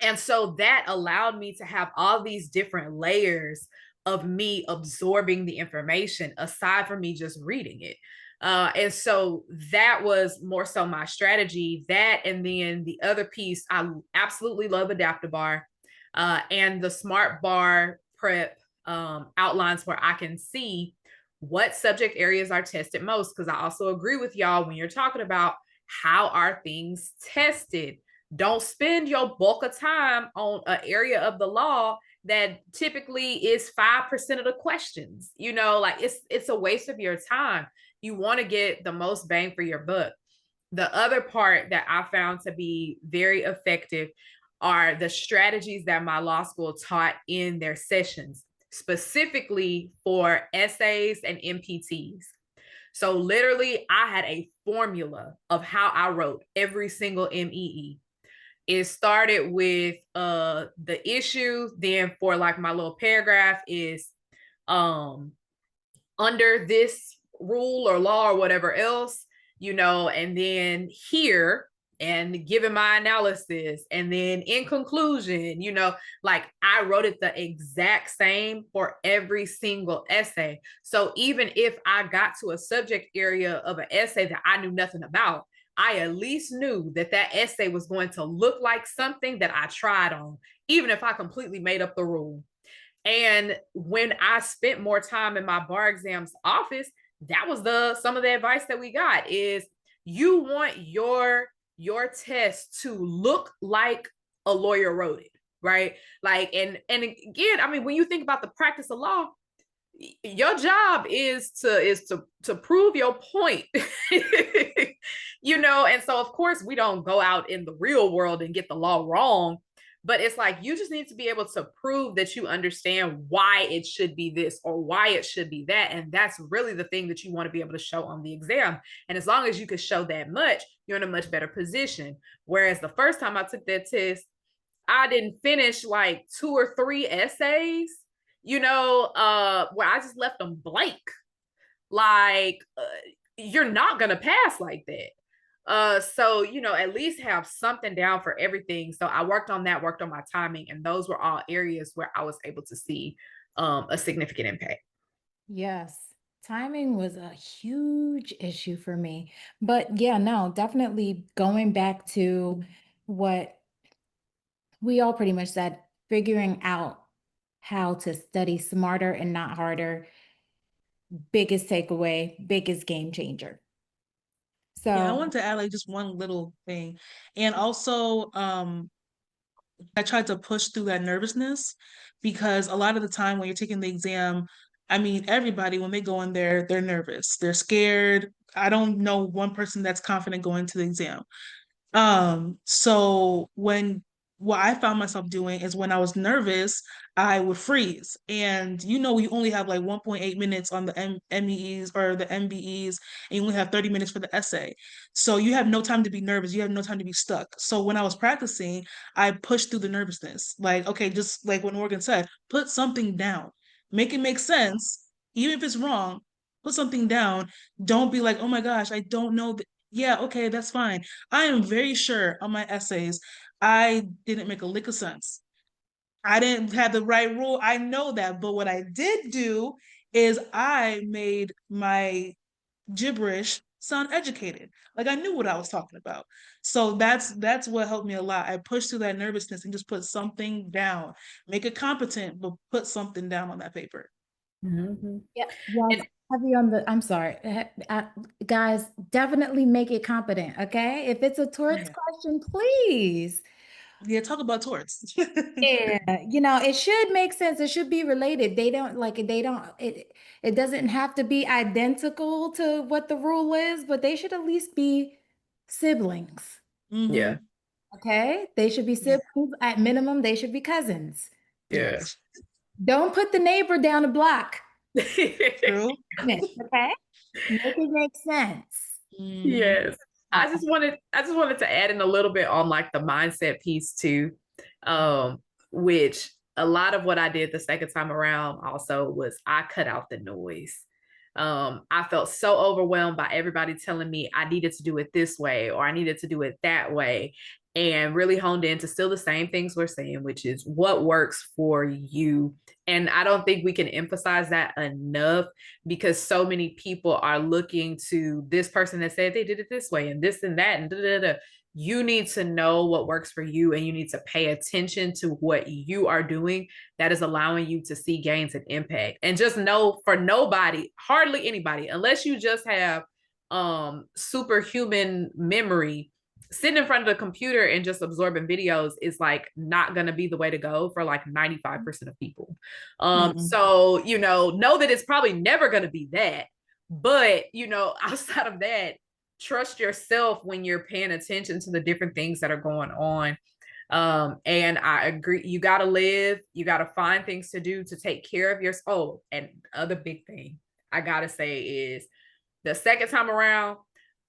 And so that allowed me to have all these different layers of me absorbing the information aside from me just reading it. And so that was more so my strategy. That, and then the other piece, I absolutely love Adaptabar, and the Smart Bar Prep outlines where I can see what subject areas are tested most. Because I also agree with y'all when you're talking about how are things tested. Don't spend your bulk of time on an area of the law that typically is 5% of the questions. Like it's a waste of your time. You want to get the most bang for your buck. The other part that I found to be very effective are the strategies that my law school taught in their sessions, specifically for essays and MPTs. So literally, I had a formula of how I wrote every single MEE. It started with the issue. Then for like my little paragraph is under this rule or law or whatever else, and then here and giving my analysis, and then in conclusion, like I wrote it the exact same for every single essay. So even if I got to a subject area of an essay that I knew nothing about, I at least knew that that essay was going to look like something that I tried on, even if I completely made up the rule. And when I spent more time in my bar exams office, that was some of the advice that we got is you want your test to look like a lawyer wrote it, right? Like, and again, I mean, when you think about the practice of law, your job is to prove your point. You know, and so of course we don't go out in the real world and get the law wrong, but it's like you just need to be able to prove that you understand why it should be this or why it should be that, and that's really the thing that you want to be able to show on the exam. And as long as you can show that much, you're in a much better position. Whereas the first time I took that test, I didn't finish like 2 or 3 essays, you know, where I just left them blank. Like, you're not going to pass like that. So, you know, at least have something down for everything. So I worked on that, worked on my timing, and those were all areas where I was able to see a significant impact. Yes. Timing was a huge issue for me. But yeah, no, definitely going back to what we all pretty much said, figuring out how to study smarter and not harder, biggest takeaway, biggest game changer. So Yeah, I wanted to add like just one little thing. And also, I tried to push through that nervousness because a lot of the time when you're taking the exam, I mean, everybody, when they go in there, they're nervous, they're scared. I don't know one person that's confident going to the exam. So what I found myself doing is when I was nervous, I would freeze. And you know, we only have like 1.8 minutes on the MEEs or the MBEs, and you only have 30 minutes for the essay. So you have no time to be nervous. You have no time to be stuck. So when I was practicing, I pushed through the nervousness. Like, okay, just like what Morgan said, put something down. Make it make sense. Even if it's wrong, put something down. Don't be like, oh my gosh, I don't know. Yeah, okay, that's fine. I am very sure on my essays, I didn't make a lick of sense. I didn't have the right rule. I know that. But what I did do is I made my gibberish sound educated. Like I knew what I was talking about. So that's what helped me a lot. I pushed through that nervousness and just put something down. Make it competent, but put something down on that paper. Mm-hmm. yeah, yes, heavy on the, I'm sorry, guys, definitely make it competent, okay? If it's a torts Yeah. question, please. Yeah, talk about torts. Yeah, you know, it should make sense. It should be related. It doesn't have to be identical to what the rule is, but they should at least be siblings. Yeah. Hmm. Okay? They should be Yeah. siblings. At minimum, they should be cousins. Yeah. Yes. Don't put the neighbor down the block. True. Okay? Make it make sense. Mhm. Yes. I just wanted to add in a little bit on like the mindset piece too. Which a lot of what I did the second time around also was I cut out the noise. I felt so overwhelmed by everybody telling me I needed to do it this way or I needed to do it that way, and really honed in to still the same things we're saying, which is what works for you. And I don't think we can emphasize that enough because so many people are looking to this person that said they did it this way and this and that and da, da, da. You need to know what works for you and you need to pay attention to what you are doing that is allowing you to see gains and impact. And just know for nobody, hardly anybody, unless you just have superhuman memory, sitting in front of the computer and just absorbing videos is like not going to be the way to go for like 95% of people. So, you know that it's probably never going to be that. But, you know, outside of that, trust yourself when you're paying attention to the different things that are going on. And I agree, you got to live, you got to find things to do to take care of your soul. And other big thing I got to say is the second time around,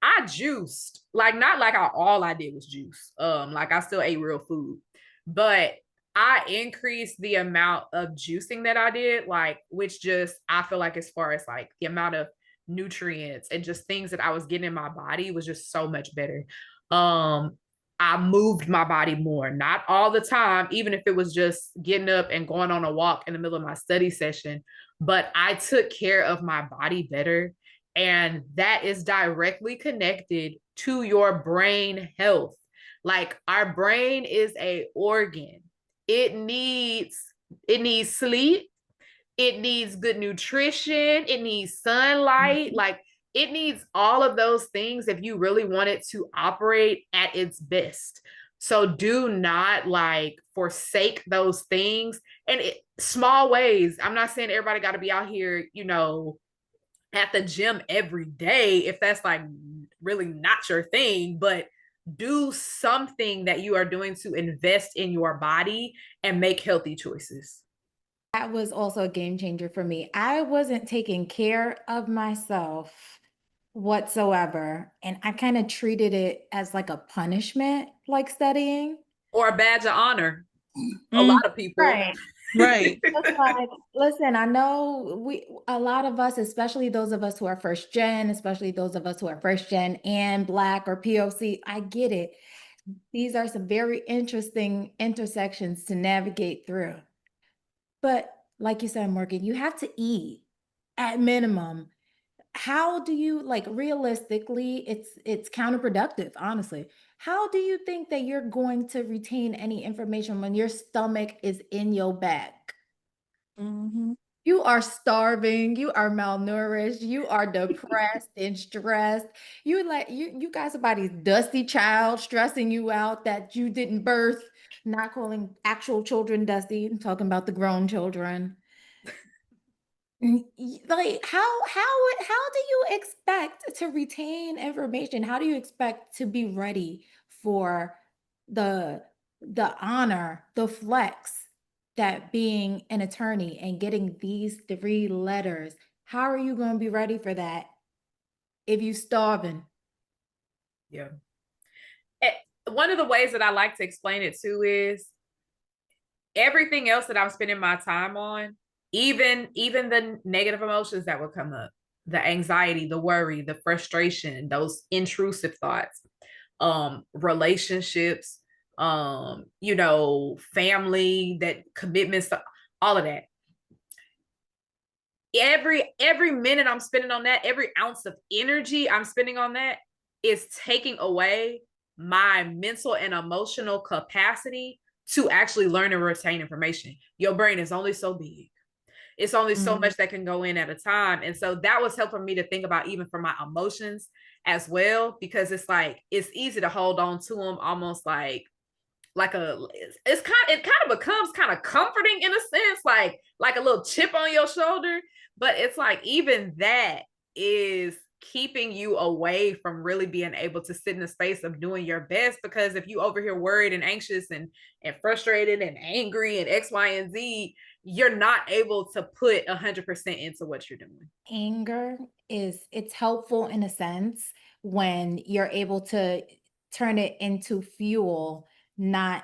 I juiced, like not like all I did was juice. Like I still ate real food, but I increased the amount of juicing that I did, like, which just, I feel like as far as like the amount of nutrients and just things that I was getting in my body was just so much better. I moved my body more, not all the time, even if it was just getting up and going on a walk in the middle of my study session, but I took care of my body better. And that is directly connected to your brain health. Like our brain is a organ. It needs sleep, it needs good nutrition, it needs sunlight, like it needs all of those things if you really want it to operate at its best. So do not like forsake those things. And small ways. I'm not saying everybody got to be out here, at the gym every day if that's like really not your thing, but do something that you are doing to invest in your body and make healthy choices. That was also a game changer for me. I wasn't taking care of myself whatsoever, and I kind of treated it as like a punishment, like studying. Or a badge of honor. A Mm, lot of people. Right. right. Just like, listen, I know a lot of us, especially those of us who are first gen, especially those of us who are first gen and Black or POC, I get it. These are some very interesting intersections to navigate through. But like you said, Morgan, you have to eat at minimum. How do you, like, realistically, it's counterproductive, honestly. How do you think that you're going to retain any information when your stomach is in your back? Mhm. You are starving, you are malnourished, you are depressed and stressed. You got somebody's dusty child stressing you out that you didn't birth, not calling actual children dusty, I'm talking about the grown children. Like how do you expect to retain information? How do you expect to be ready for the honor, the flex that being an attorney and getting these 3 letters? How are you going to be ready for that if you starving? Yeah. One of the ways that I like to explain it too is everything else that I'm spending my time on, even the negative emotions that would come up, the anxiety, the worry, the frustration, those intrusive thoughts, relationships, family, that commitments, all of that. Every minute I'm spending on that, every ounce of energy I'm spending on that is taking away my mental and emotional capacity to actually learn and retain information. Your brain is only so big. It's only so much that can go in at a time. And so that was helping me to think about even for my emotions as well, because it's like it's easy to hold on to them almost like it kind of becomes kind of comforting in a sense, like a little chip on your shoulder. But it's like even that is keeping you away from really being able to sit in the space of doing your best, because if you over here worried and anxious and frustrated and angry and X, Y, and Z, you're not able to put 100% into what you're doing. Anger it's helpful in a sense when you're able to turn it into fuel, not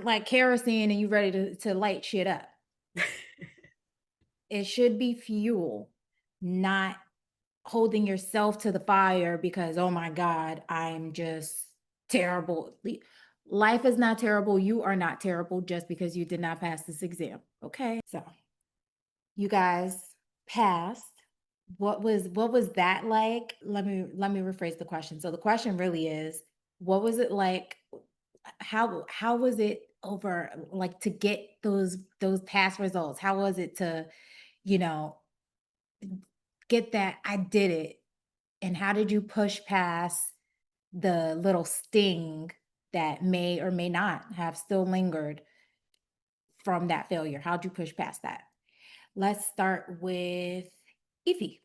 like kerosene and you ready to light shit up. It should be fuel, not holding yourself to the fire because, oh my God, I'm just terrible. Life is not terrible. You are not terrible just because you did not pass this exam. Okay. So you guys passed. What was that like? Let me rephrase the question. So the question really is, what was it like? How was it over, like, to get those past results? How was it to, you know, get that I did it? And how did you push past the little sting that may or may not have still lingered from that failure? How'd you push past that? Let's start with Ify.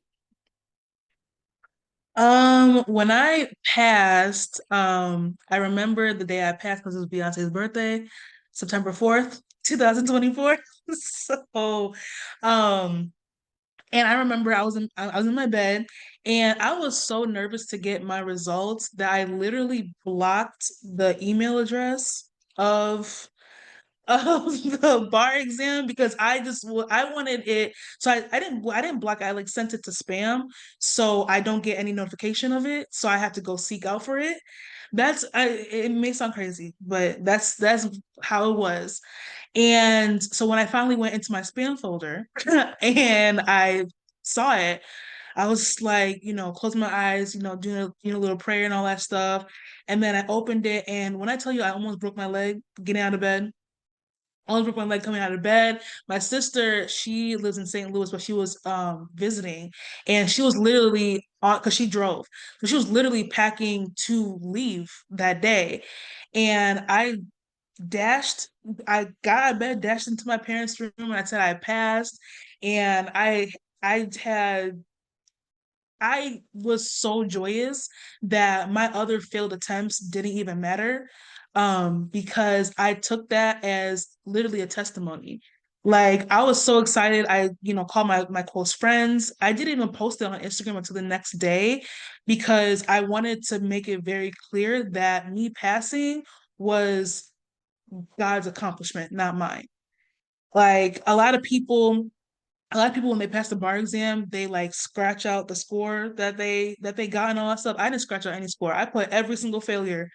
When I passed, I remember the day I passed because it was Beyonce's birthday, September 4th, 2024. So, um, and I remember I was in my bed and I was so nervous to get my results that I literally blocked the email address of of the bar exam because I wanted it, so I didn't block it. I like sent it to spam so I don't get any notification of it, so I had to go seek out for it. It may sound crazy, but that's how it was. And so when I finally went into my spam folder and I saw it, I was like, closing my eyes, doing a little prayer and all that stuff. And then I opened it, and when I tell you I almost broke my leg getting out of bed, I almost broke my leg coming out of bed. My sister, she lives in St. Louis, but she was visiting, and she was literally on because she drove. So she was literally packing to leave that day. And dashed, I got out of bed, dashed into my parents' room, and I said I passed. And had I was so joyous that my other failed attempts didn't even matter, because I took that as literally a testimony. Like, I was so excited. I, called my close friends. I didn't even post it on Instagram until the next day because I wanted to make it very clear that me passing was God's accomplishment, not mine. Like, a lot of people when they pass the bar exam, they like scratch out the score that they got and all that stuff. I didn't scratch out any score. I put every single failure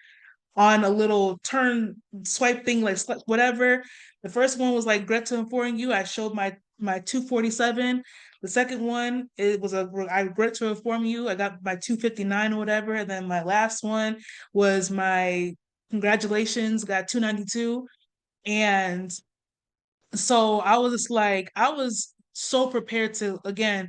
on a little turn swipe thing, like whatever. The first one was like, regret to inform you, I showed my 247. The second one, it was I regret to inform you, I got my 259 or whatever. And then my last one was my congratulations, got 292. And so I was just like, I was so prepared to, again,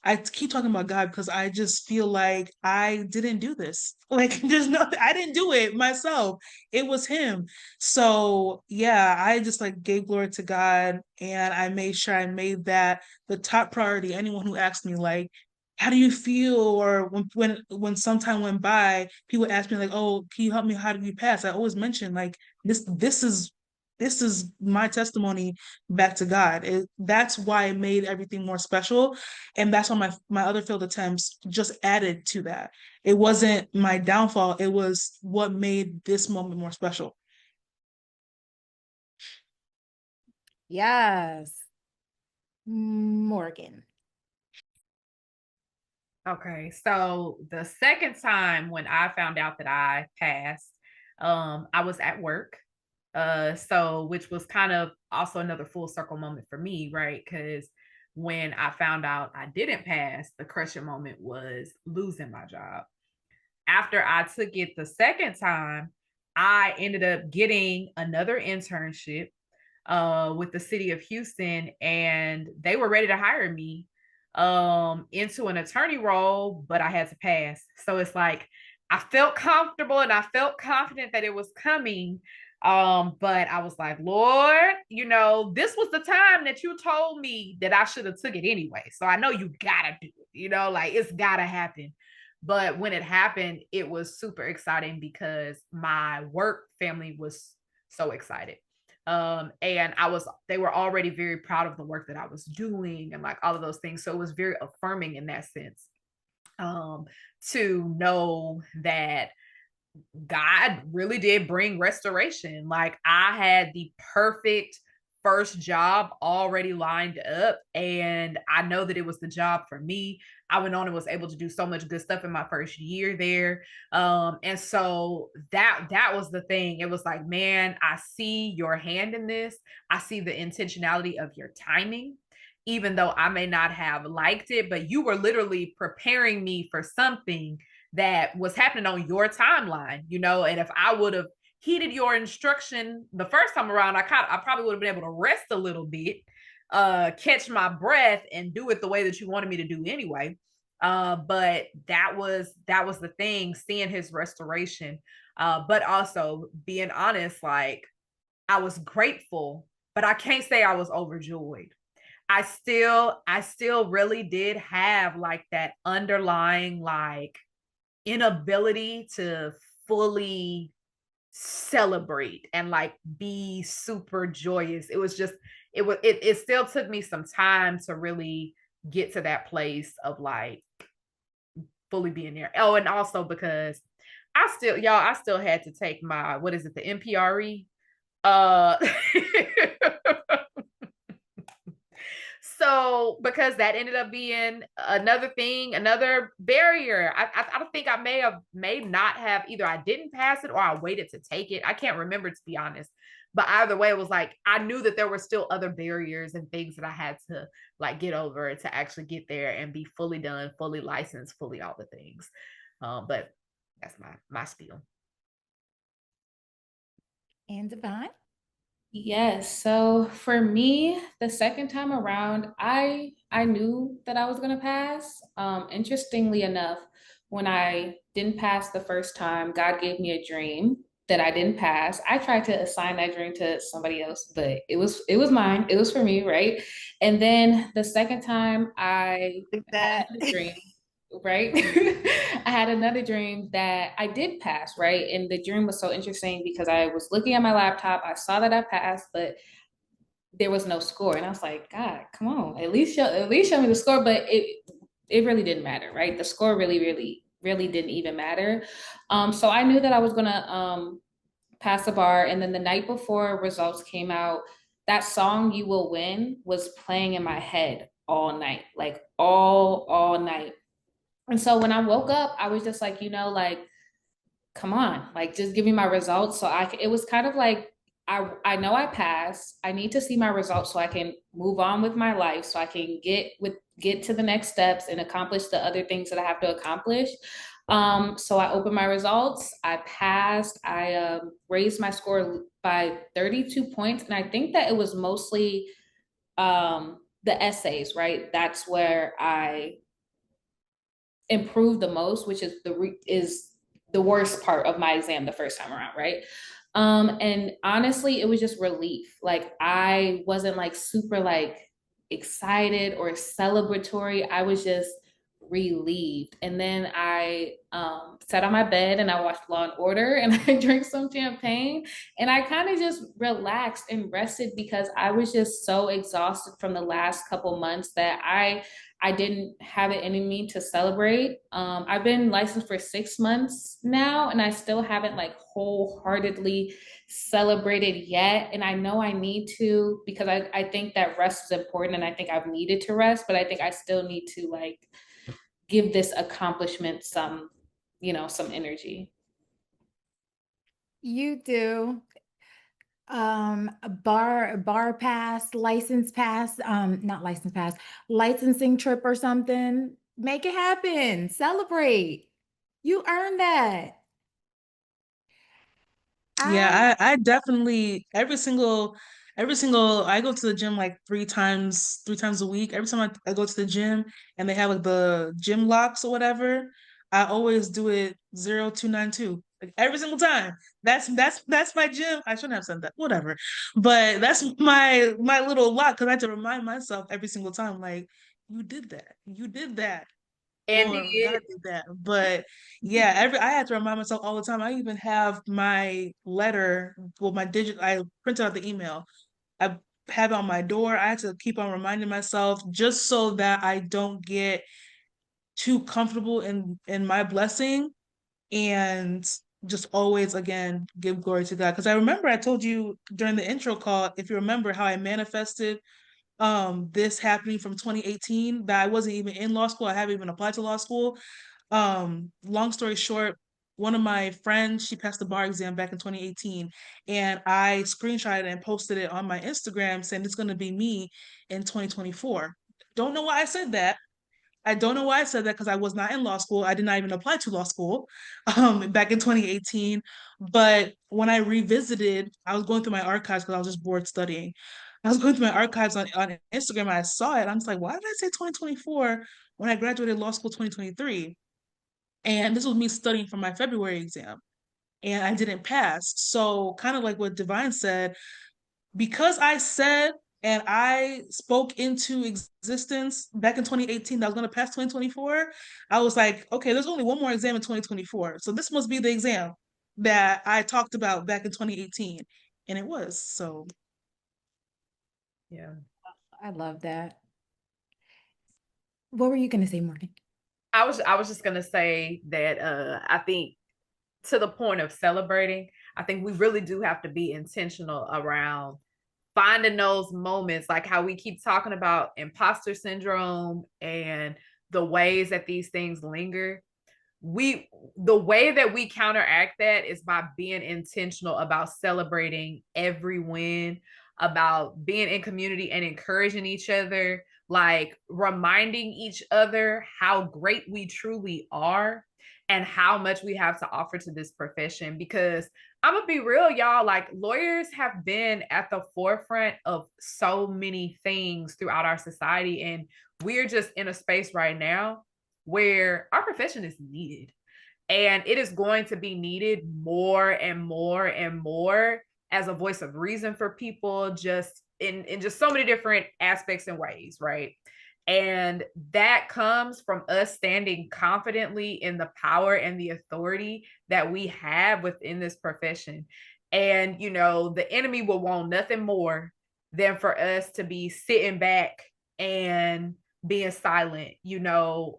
I keep talking about God because I just feel like I didn't do this. Like, I didn't do it myself. It was Him. So yeah, I just like gave glory to God, and I made sure I made that the top priority. Anyone who asked me like, how do you feel? Or when some time went by, people asked me like, oh, can you help me? How did you pass? I always mention like this is my testimony back to God. That's why it made everything more special. And that's why my other failed attempts just added to that. It wasn't my downfall, it was what made this moment more special. Yes. Morgan. Okay, so the second time when I found out that I passed, I was at work. So which was kind of also another full circle moment for me, right? Because when I found out I didn't pass, the crushing moment was losing my job. After I took it the second time, I ended up getting another internship with the city of Houston, and they were ready to hire me into an attorney role, but I had to pass. So it's like I felt comfortable and I felt confident that it was coming. But I was like, Lord, this was the time that you told me that I should have took it anyway. So I know you gotta do it, like it's gotta happen. But when it happened, it was super exciting because my work family was so excited. And they were already very proud of the work that I was doing and like all of those things. So it was very affirming in that sense, to know that God really did bring restoration. Like I had the perfect first job already lined up, and I know that it was the job for me. I went on and was able to do so much good stuff in my first year there. And so that was the thing. It was like, man, I see your hand in this. I see the intentionality of your timing. Even though I may not have liked it, but you were literally preparing me for something that was happening on your timeline, and if I would have heeded your instruction the first time around, I probably would have been able to rest a little bit, catch my breath and do it the way that you wanted me to do anyway. But that was the thing, seeing his restoration, but also being honest, like I was grateful, but I can't say I was overjoyed. I still really did have like that underlying like inability to fully celebrate and like be super joyous. It was just it still took me some time to really get to that place of like fully being there. Oh, and also because I still had to take my, what is it, the NPRE. Uh So because that ended up being another thing, another barrier. I don't think I may not have, either I didn't pass it or I waited to take it. I can't remember, to be honest. But either way, it was like I knew that there were still other barriers and things that I had to like get over to actually get there and be fully done, fully licensed, fully all the things. But that's my spiel. And Divine? Yes. So for me, the second time around, I knew that I was gonna pass. Interestingly enough, when I didn't pass the first time, God gave me a dream that I didn't pass. I tried to assign that dream to somebody else, but it was mine. It was for me, right? And then the second time I had That. another dream, right? I had another dream that I did pass, right? And the dream was so interesting because I was looking at my laptop, I saw that I passed, but there was no score. And I was like, God, come on, at least show me the score. But it really didn't matter, right? The score really didn't even matter. So I knew that I was gonna pass the bar. And then the night before results came out, that song "You Will Win" was playing in my head all night, like all night. And so when I woke up, I was just like, like, come on, like, just give me my results. It was kind of like, I know I passed. I need to see my results so I can move on with my life, so I can get to the next steps and accomplish the other things that I have to accomplish. So I opened my results. I passed. I raised my score by 32 points. And I think that it was mostly the essays, right? That's where I improved the most, which is the worst part of my exam the first time around, right? And honestly, it was just relief. Like I wasn't like super like excited or celebratory. I was just relieved. And then I sat on my bed and I watched Law and Order and I drank some champagne and I kind of just relaxed and rested because I was just so exhausted from the last couple months that I didn't have it in me to celebrate. I've been licensed for 6 months now, and I still haven't like wholeheartedly celebrated yet. And I know I need to because I think that rest is important, and I think I've needed to rest, but I think I still need to like give this accomplishment some energy. You do. A bar pass, license pass, not license pass, licensing trip or something. Make it happen. Celebrate. You earned that. I Yeah, I definitely every single I go to the gym like three times a week. Every time I go to the gym and they have like the gym locks or whatever, I always do it 0292. Like every single time. That's my gym. I shouldn't have said that. Whatever. But that's my little lock because I have to remind myself every single time, like, you did that. You did that And or God did did that. But yeah, I had to remind myself all the time. I even have my letter, well, my digit. I printed out the email. I have it on my door. I had to keep on reminding myself just so that I don't get too comfortable in my blessing and just always again give glory to God. Because I remember I told you during the intro call, if you remember how I manifested this happening from 2018 that I wasn't even in law school. I haven't even applied to law school. Long story short, one of my friends, she passed the bar exam back in 2018, and I screenshotted and posted it on my Instagram saying it's going to be me in 2024. Don't know why I said that. I don't know why I said that because I was not in law school. I did not even apply to law school back in 2018. But when I revisited, I was going through my archives because I was just bored studying. I was going through my archives on Instagram and I saw it. I'm just like, why did I say 2024 when I graduated law school 2023? And this was me studying for my February exam. And I didn't pass. So, kind of like what Divine said, because I said and I spoke into existence back in 2018 that I was going to pass 2024, I was like, okay, there's only one more exam in 2024. So this must be the exam that I talked about back in 2018. And it was. So yeah. I love that. What were you gonna say, Morgan? I was just gonna say that I think to the point of celebrating, I think we really do have to be intentional around finding those moments, like how we keep talking about imposter syndrome and the ways that these things linger. the way that we counteract that is by being intentional about celebrating every win, about being in community and encouraging each other, like reminding each other how great we truly are and how much we have to offer to this profession. Because I'm gonna be real, y'all, like lawyers have been at the forefront of so many things throughout our society, and we're just in a space right now where our profession is needed, and it is going to be needed more and more and more as a voice of reason for people, just in just so many different aspects and ways, right? And that comes from us standing confidently in the power and the authority that we have within this profession. And the enemy will want nothing more than for us to be sitting back and being silent,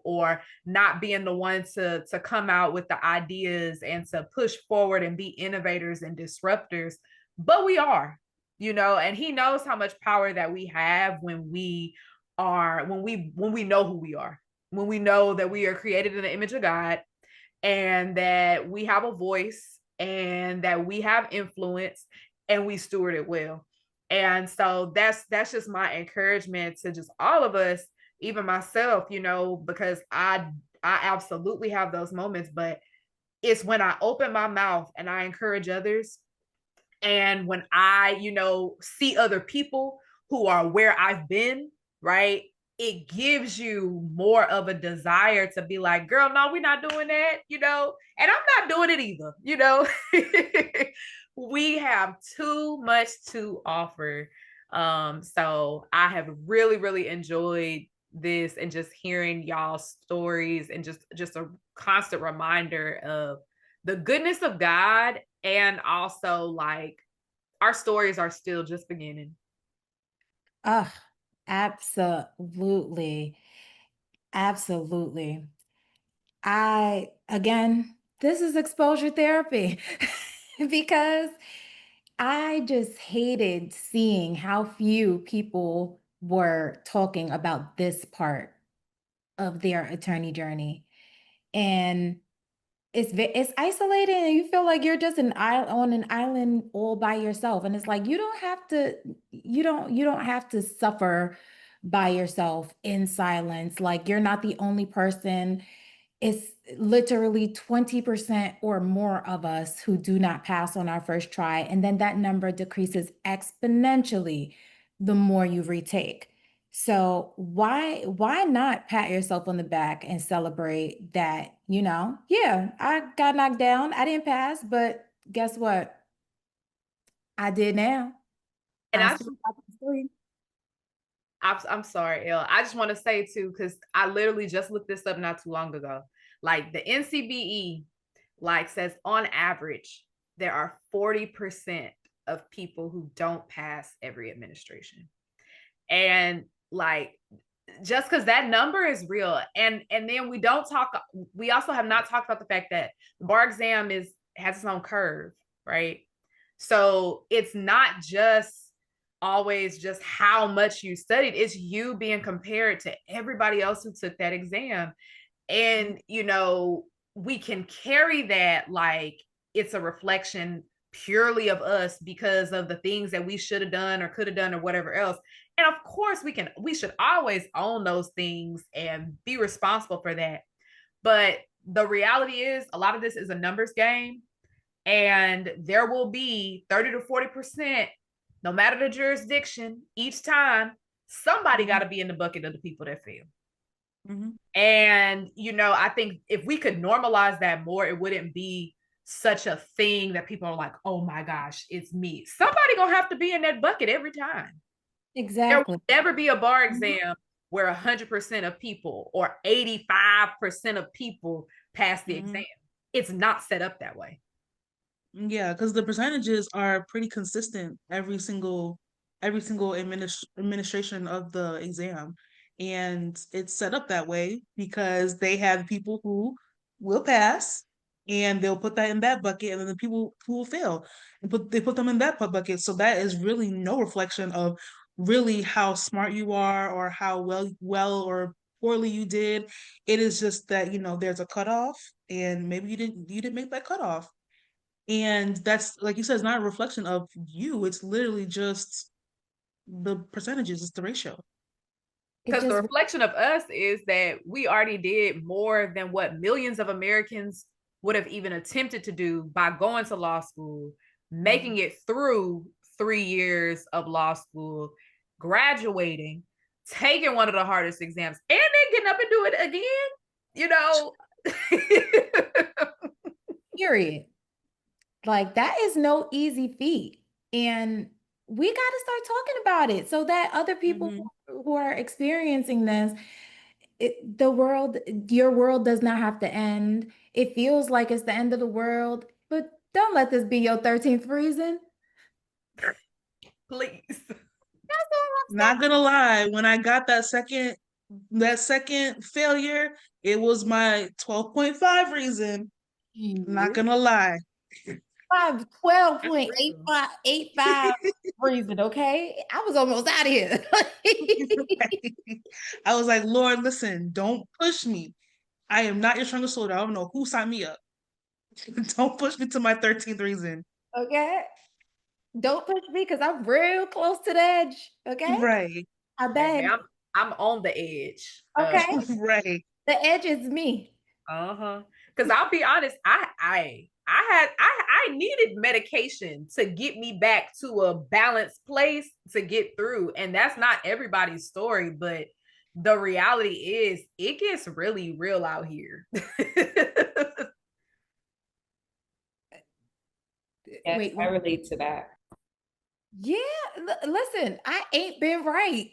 or not being the one to come out with the ideas and to push forward and be innovators and disruptors. But we are, and he knows how much power that we have when we know who we are, when we know that we are created in the image of God, and that we have a voice, and that we have influence, and we steward it well. And so that's just my encouragement to just all of us, even myself, because I absolutely have those moments, but it's when I open my mouth and I encourage others, and when I see other people who are where I've been, right, it gives you more of a desire to be like, girl, no, we're not doing that, and I'm not doing it either. We have too much to offer. So I have really, really enjoyed this, and just hearing y'all's stories, and just a constant reminder of the goodness of God, and also like our stories are still just beginning. Oh, absolutely. Absolutely. Again, this is exposure therapy because I just hated seeing how few people were talking about this part of their attorney journey. And it's isolating, and you feel like you're just on an island all by yourself. And it's like you don't have to suffer by yourself in silence. Like you're not the only person. It's literally 20% or more of us who do not pass on our first try. And then that number decreases exponentially the more you retake. So why not pat yourself on the back and celebrate that, yeah, I got knocked down. I didn't pass, but guess what? I did now. And I still got the three. I'm sorry, Elle. I just want to say too, because I literally just looked this up not too long ago. Like the NCBE, like says on average, there are 40% of people who don't pass every administration. And like, just because that number is real. And then we also have not talked about the fact that the bar exam has its own curve, right? So it's not just always just how much you studied, it's you being compared to everybody else who took that exam. And we can carry that like it's a reflection purely of us because of the things that we should have done or could have done or whatever else. And of course we should always own those things and be responsible for that. But the reality is a lot of this is a numbers game, and there will be 30 to 40%, no matter the jurisdiction, each time somebody got to be in the bucket of the people that fail. Mm-hmm. And I think if we could normalize that more, it wouldn't be such a thing that people are like, oh my gosh, it's me. Somebody gonna have to be in that bucket every time. Exactly. There will never be a bar exam where 100% of people or 85% of people pass the exam. It's not set up that way. Yeah, because the percentages are pretty consistent every single administration of the exam. And it's set up that way because they have people who will pass and they'll put that in that bucket, and then the people who will fail and they put them in that bucket. So that is really no reflection of really how smart you are or how well or poorly you did. It is just that, there's a cutoff, and maybe you didn't make that cutoff. And that's, like you said, it's not a reflection of you. It's literally just the percentages, it's the ratio. It Because the just reflection of us is that we already did more than what millions of Americans would have even attempted to do by going to law school, making it through 3 years of law school, graduating, taking one of the hardest exams, and then getting up and do it again. You know, period. Like that is no easy feat. And we got to start talking about it so that other people who are experiencing this, your world does not have to end. It feels like it's the end of the world, but don't let this be your 13th reason. please. That's all I'm Not gonna lie, when I got that second failure, it was my 12.5 reason. saying. Not gonna lie. 12.85 reason, okay? I was almost out of here. I was like, Lord, listen, don't push me. I am not your strongest soldier. I don't know who signed me up. Don't push me to my 13th reason. Okay? Don't push me because I'm real close to the edge. Okay? Right. I Baby, beg. I'm on the edge. Okay? Right. The edge is me. Because I'll be honest, I needed medication to get me back to a balanced place to get through, and that's not everybody's story, but the reality is it gets really real out here. Yes, Wait, I relate to that. yeah, listen, I ain't been right.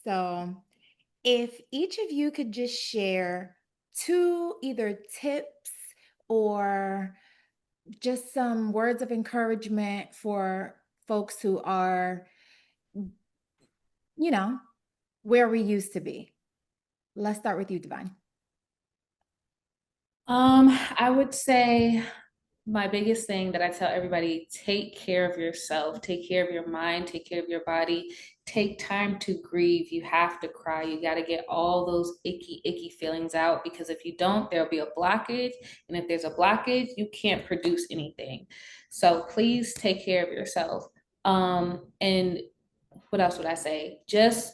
So, if each of you could just share two either tips or just some words of encouragement for folks who are, you know, where we used to be. Let's start with you, Divine. I would say my biggest thing that I tell everybody, take care of yourself, take care of your mind, take care of your body, take time to grieve. You have to cry. You got to get all those icky feelings out, because if you don't, there'll be a blockage. And if there's a blockage, you can't produce anything. So please take care of yourself. And what else would I say? Just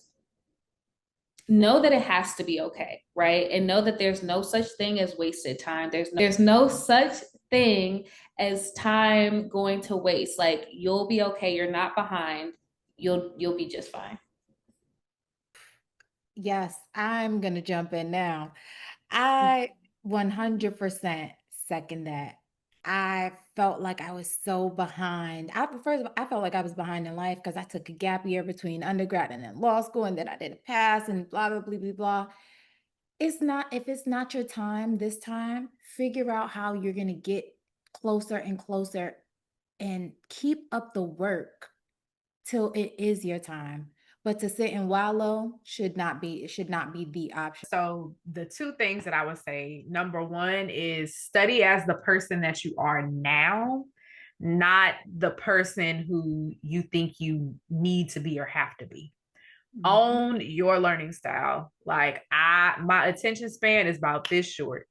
know that it has to be okay, right? And know that there's no such thing as wasted time. There's no such thing as time going to waste. Like, you'll be okay. You're not behind. You'll be just fine. Yes, I'm gonna jump in now. I 100% second that. I felt like I was so behind. First of all, I felt like I was behind in life because I took a gap year between undergrad and then law school, and then I didn't pass, and blah blah blah blah blah. It's not if it's not your time this time, figure out how you're gonna get closer and closer and keep up the work till it is your time. But to sit and wallow should not be the option. So the two things that I would say, number one is study as the person that you are now, not the person who you think you need to be or have to be. Own your learning style. Like, my attention span is about this short.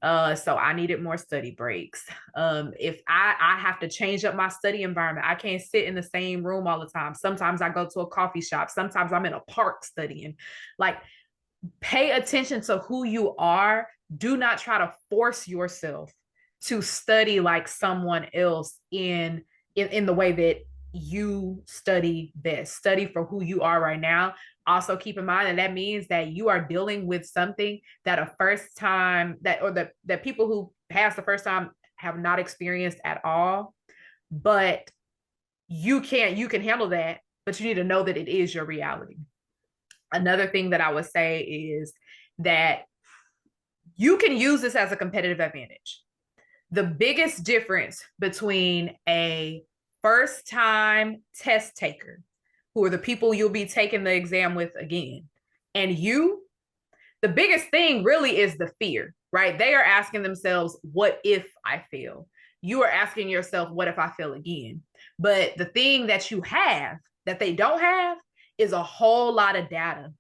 So I needed more study breaks. If I have to change up my study environment, I can't sit in the same room all the time. Sometimes I go to a coffee shop. Sometimes I'm in a park studying. Like, pay attention to who you are. Do not try to force yourself to study like someone else in the way that you study best. Study for who you are right now. Also keep in mind that means that you are dealing with something that that people who pass the first time have not experienced at all. But you can handle that, but you need to know that it is your reality. Another thing that I would say is that you can use this as a competitive advantage. The biggest difference between a first time test taker, who are the people you'll be taking the exam with again, and you, the biggest thing really is the fear, right? They are asking themselves, what if I fail? You are asking yourself, what if I fail again? But the thing that you have that they don't have is a whole lot of data.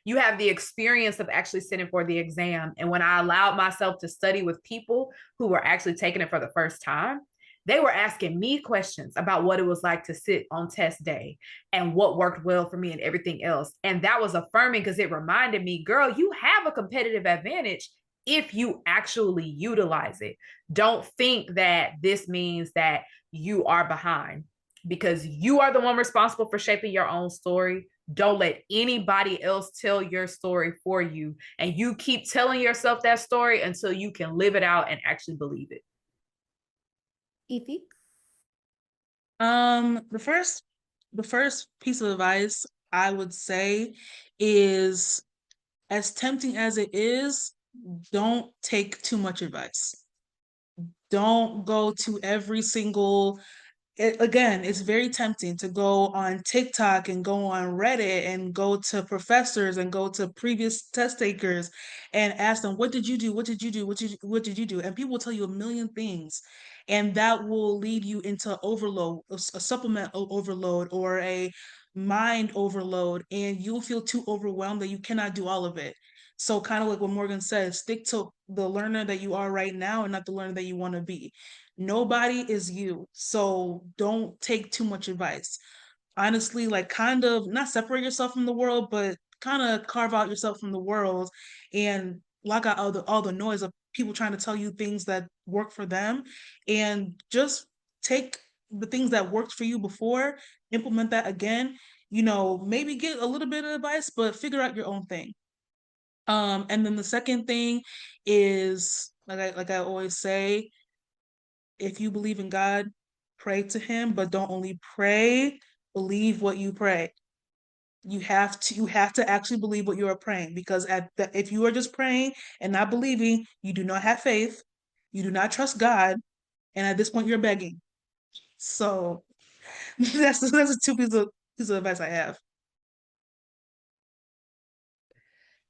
You have the experience of actually sitting for the exam. And when I allowed myself to study with people who were actually taking it for the first time, they were asking me questions about what it was like to sit on test day and what worked well for me and everything else. And that was affirming because it reminded me, girl, you have a competitive advantage if you actually utilize it. Don't think that this means that you are behind, because you are the one responsible for shaping your own story. Don't let anybody else tell your story for you. And you keep telling yourself that story until you can live it out and actually believe it. Ify? The first piece of advice I would say is, as tempting as it is, don't take too much advice. Don't go to every single again, it's very tempting to go on TikTok and go on Reddit and go to professors and go to previous test takers and ask them, what did you do? What did you do? What did you do? And people will tell you a million things. And that will lead you into overload, a supplement overload or a mind overload. And you'll feel too overwhelmed that you cannot do all of it. So kind of like what Morgan says, stick to the learner that you are right now and not the learner that you want to be. Nobody is you. So don't take too much advice. Honestly, like kind of not separate yourself from the world, but kind of carve out yourself from the world and block out all the noise of people trying to tell you things that work for them, and just take the things that worked for you before, implement that again. Maybe get a little bit of advice, but figure out your own thing. And then the second thing is, like I always say, if you believe in God, pray to him, but don't only pray, believe what you pray. You have to actually believe what you are praying, because if you are just praying and not believing, you do not have faith, you do not trust God, and at this point you're begging. So that's the two pieces of advice I have.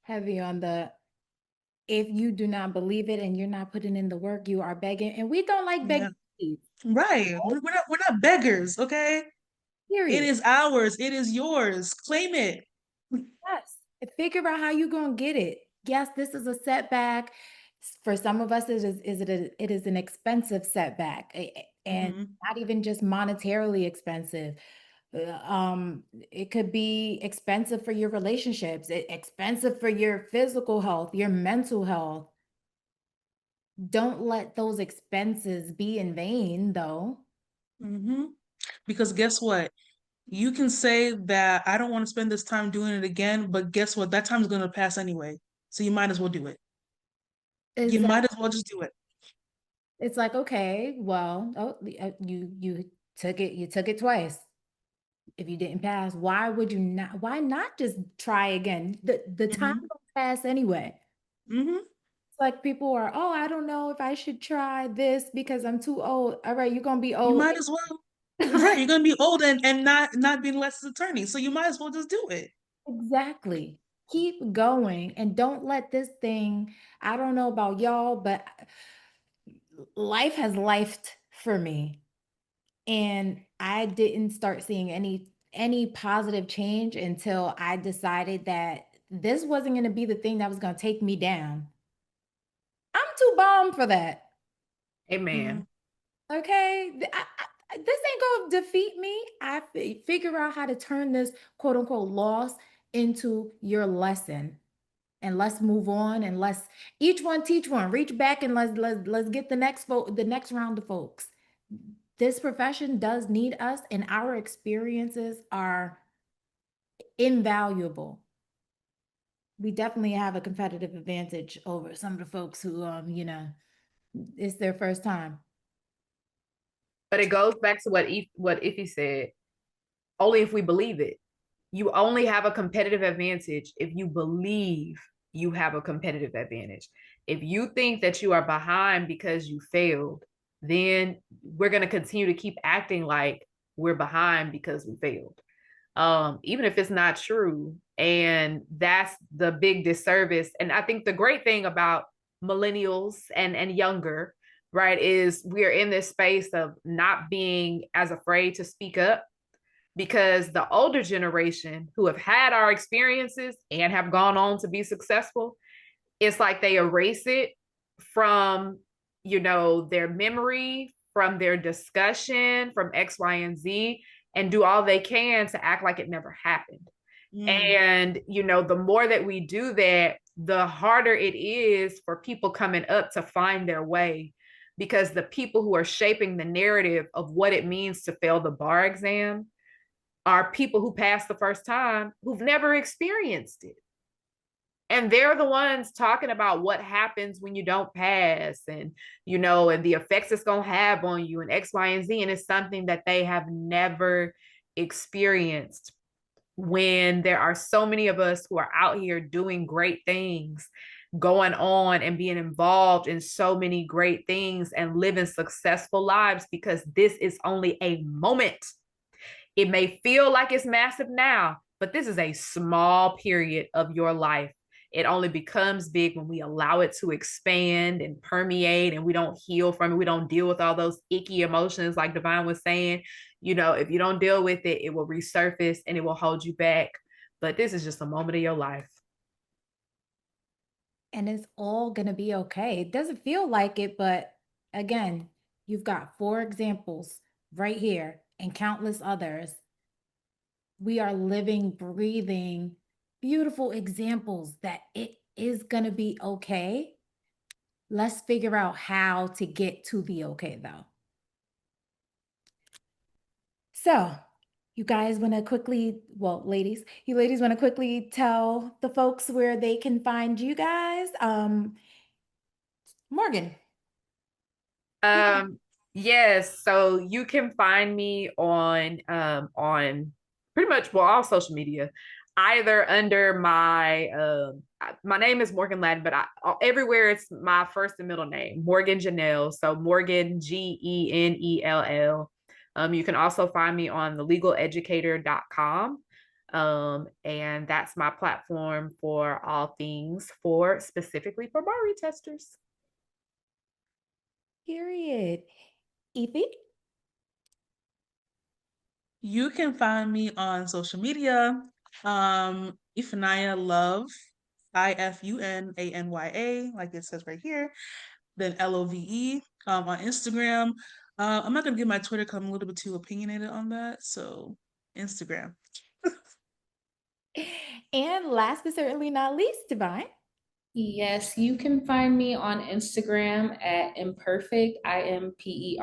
Heavy on the, if you do not believe it and you're not putting in the work, you are begging. And we don't like Yeah. begging, Right. We're not beggars, okay? It period. is ours. It is yours. Claim it. Yes. Figure out how you're gonna get it. Yes, this is a setback. For some of us, it is an expensive setback, and Hmm. not even just monetarily expensive. It could be expensive for your relationships, expensive for your physical health, your mental health. Don't let those expenses be in vain, though. Hmm. Because guess what? You can say that I don't want to spend this time doing it again, but guess what? That time's going to pass anyway. So you might as well do it. You Is that might as well just do it. it's like, okay, well, you took it twice. If you didn't pass, why not just try again? The time Hmm. will pass anyway. Hmm. It's like people are, oh, I don't know if I should try this because I'm too old. All right, you're gonna be You old. might as well. Right, you're gonna be old and not being licensed attorney, so you might as well just do it. Exactly. Keep going and don't let this thing, I don't know about y'all, but life has lifed for me. And I didn't start seeing any positive change until I decided that this wasn't going to be the thing that was going to take me down. I'm too bomb for that. Hmm. Amen. Okay, this ain't gonna defeat me. Figure out how to turn this quote unquote loss into your lesson, and let's move on, and let's each one teach one. Reach back and let's get the next round of folks. This profession does need us, and our experiences are invaluable. We definitely have a competitive advantage over some of the folks who it's their first time. But it goes back to what Iffy said. Only if we believe it. You only have a competitive advantage if you believe you have a competitive advantage. If you think that you are behind because you failed, then we're going to continue to keep acting like we're behind because we failed. Even if it's not true. And that's the big disservice. And I think the great thing about millennials and younger, right, is we're in this space of not being as afraid to speak up, because the older generation who have had our experiences and have gone on to be successful, it's like they erase it from, their memory, from their discussion, from X, Y, and Z, and do all they can to act like it never happened. And, the more that we do that, the harder it is for people coming up to find their way, because the people who are shaping the narrative of what it means to fail the bar exam are people who passed the first time who've never experienced it. And they're the ones talking about what happens when you don't pass, and and the effects it's going to have on you, and X, Y, and Z. And it's something that they have never experienced, when there are so many of us who are out here doing great things, going on and being involved in so many great things and living successful lives, because this is only a moment. It may feel like it's massive now, but this is a small period of your life. It only becomes big when we allow it to expand and permeate, and we don't heal from it. We don't deal with all those icky emotions, like Divine was saying. If you don't deal with it, it will resurface and it will hold you back. But this is just a moment of your life. And it's all going to be okay. It doesn't feel like it, but again, you've got 4 examples right here and countless others. We are living, breathing, beautiful examples that it is going to be okay. Let's figure out how to get to the okay, though. So, you guys want to quickly, well, you ladies want to quickly tell the folks where they can find you guys? Morgan. Yes, so you can find me on pretty much, well, all social media, either under my name is Morgan Ladden, but everywhere it's my first and middle name, Morgan Janelle. So Morgan, Genell. You can also find me on thelegaleducator.com. And that's my platform for all things specifically for bar retesters. Period. Evie? You can find me on social media. Ifunanya Love, Ifunanya, like it says right here. Then LOVE on Instagram. I'm not gonna give my Twitter because I'm a little bit too opinionated on that. So Instagram. And last but certainly not least, Divine. Yes, you can find me on Instagram at imperfect, IMPERFECT,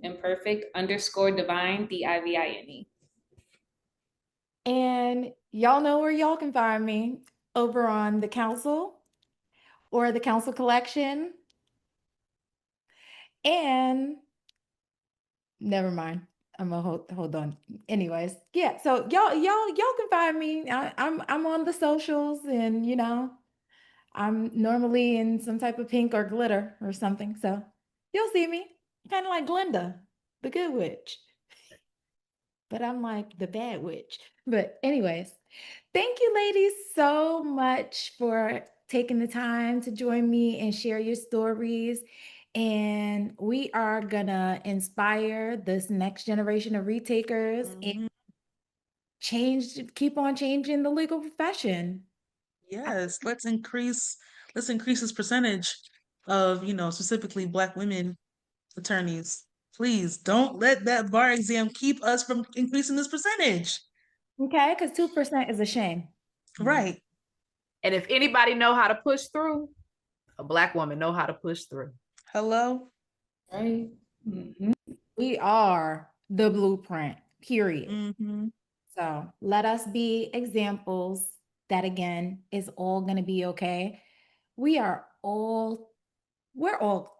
imperfect_divine, DIVINE. And y'all know where y'all can find me, over on the council or the council collection. And never mind. I'm gonna hold on. Anyways, yeah. So y'all can find me. I'm on the socials, and I'm normally in some type of pink or glitter or something. So you'll see me, kind of like Glinda, the good witch. But I'm like the bad witch. But anyways, thank you, ladies, so much for taking the time to join me and share your stories. And we are gonna inspire this next generation of retakers and keep on changing the legal profession. Yes, let's increase this percentage of, specifically Black women attorneys. Please don't let that bar exam keep us from increasing this percentage. Okay, because 2% is a shame. Right. And if anybody know how to push through, a Black woman know how to push through. Hello? Right. We are the blueprint, period. Mm-hmm. So let us be examples that, again, is all going to be okay. We're all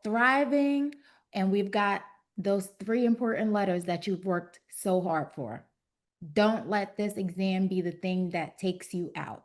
thriving, and we've got those 3 important letters that you've worked so hard for. Don't let this exam be the thing that takes you out.